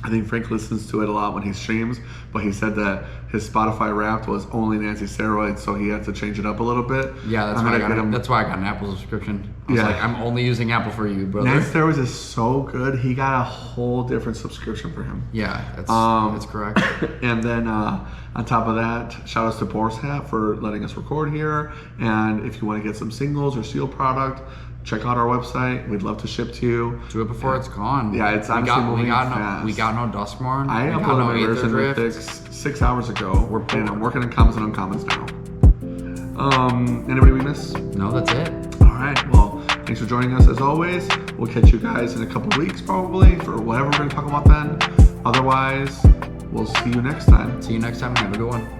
I think Frank listens to it a lot when he streams, but he said that his Spotify Wrapped was only Nancy Steroids, so he had to change it up a little bit. Yeah, that's why I got an Apple subscription. I was like, I'm only using Apple for you, brother. Nancy Steroids is so good. He got a whole different subscription for him. Yeah, that's correct. And then on top of that, shout outs to Boris Hat for letting us record here. And if you want to get some singles or seal product, check out our website. We'd love to ship to you. Do it before it's gone. Yeah, it's honestly moving fast. We got no Duskmorn. I uploaded my version Mythics 6 hours ago. And I'm working on commons and uncommons now. Anybody we miss? No, that's it. All right. Well, thanks for joining us as always. We'll catch you guys in a couple weeks probably for whatever we're going to talk about then. Otherwise, we'll see you next time. See you next time. Have a good one.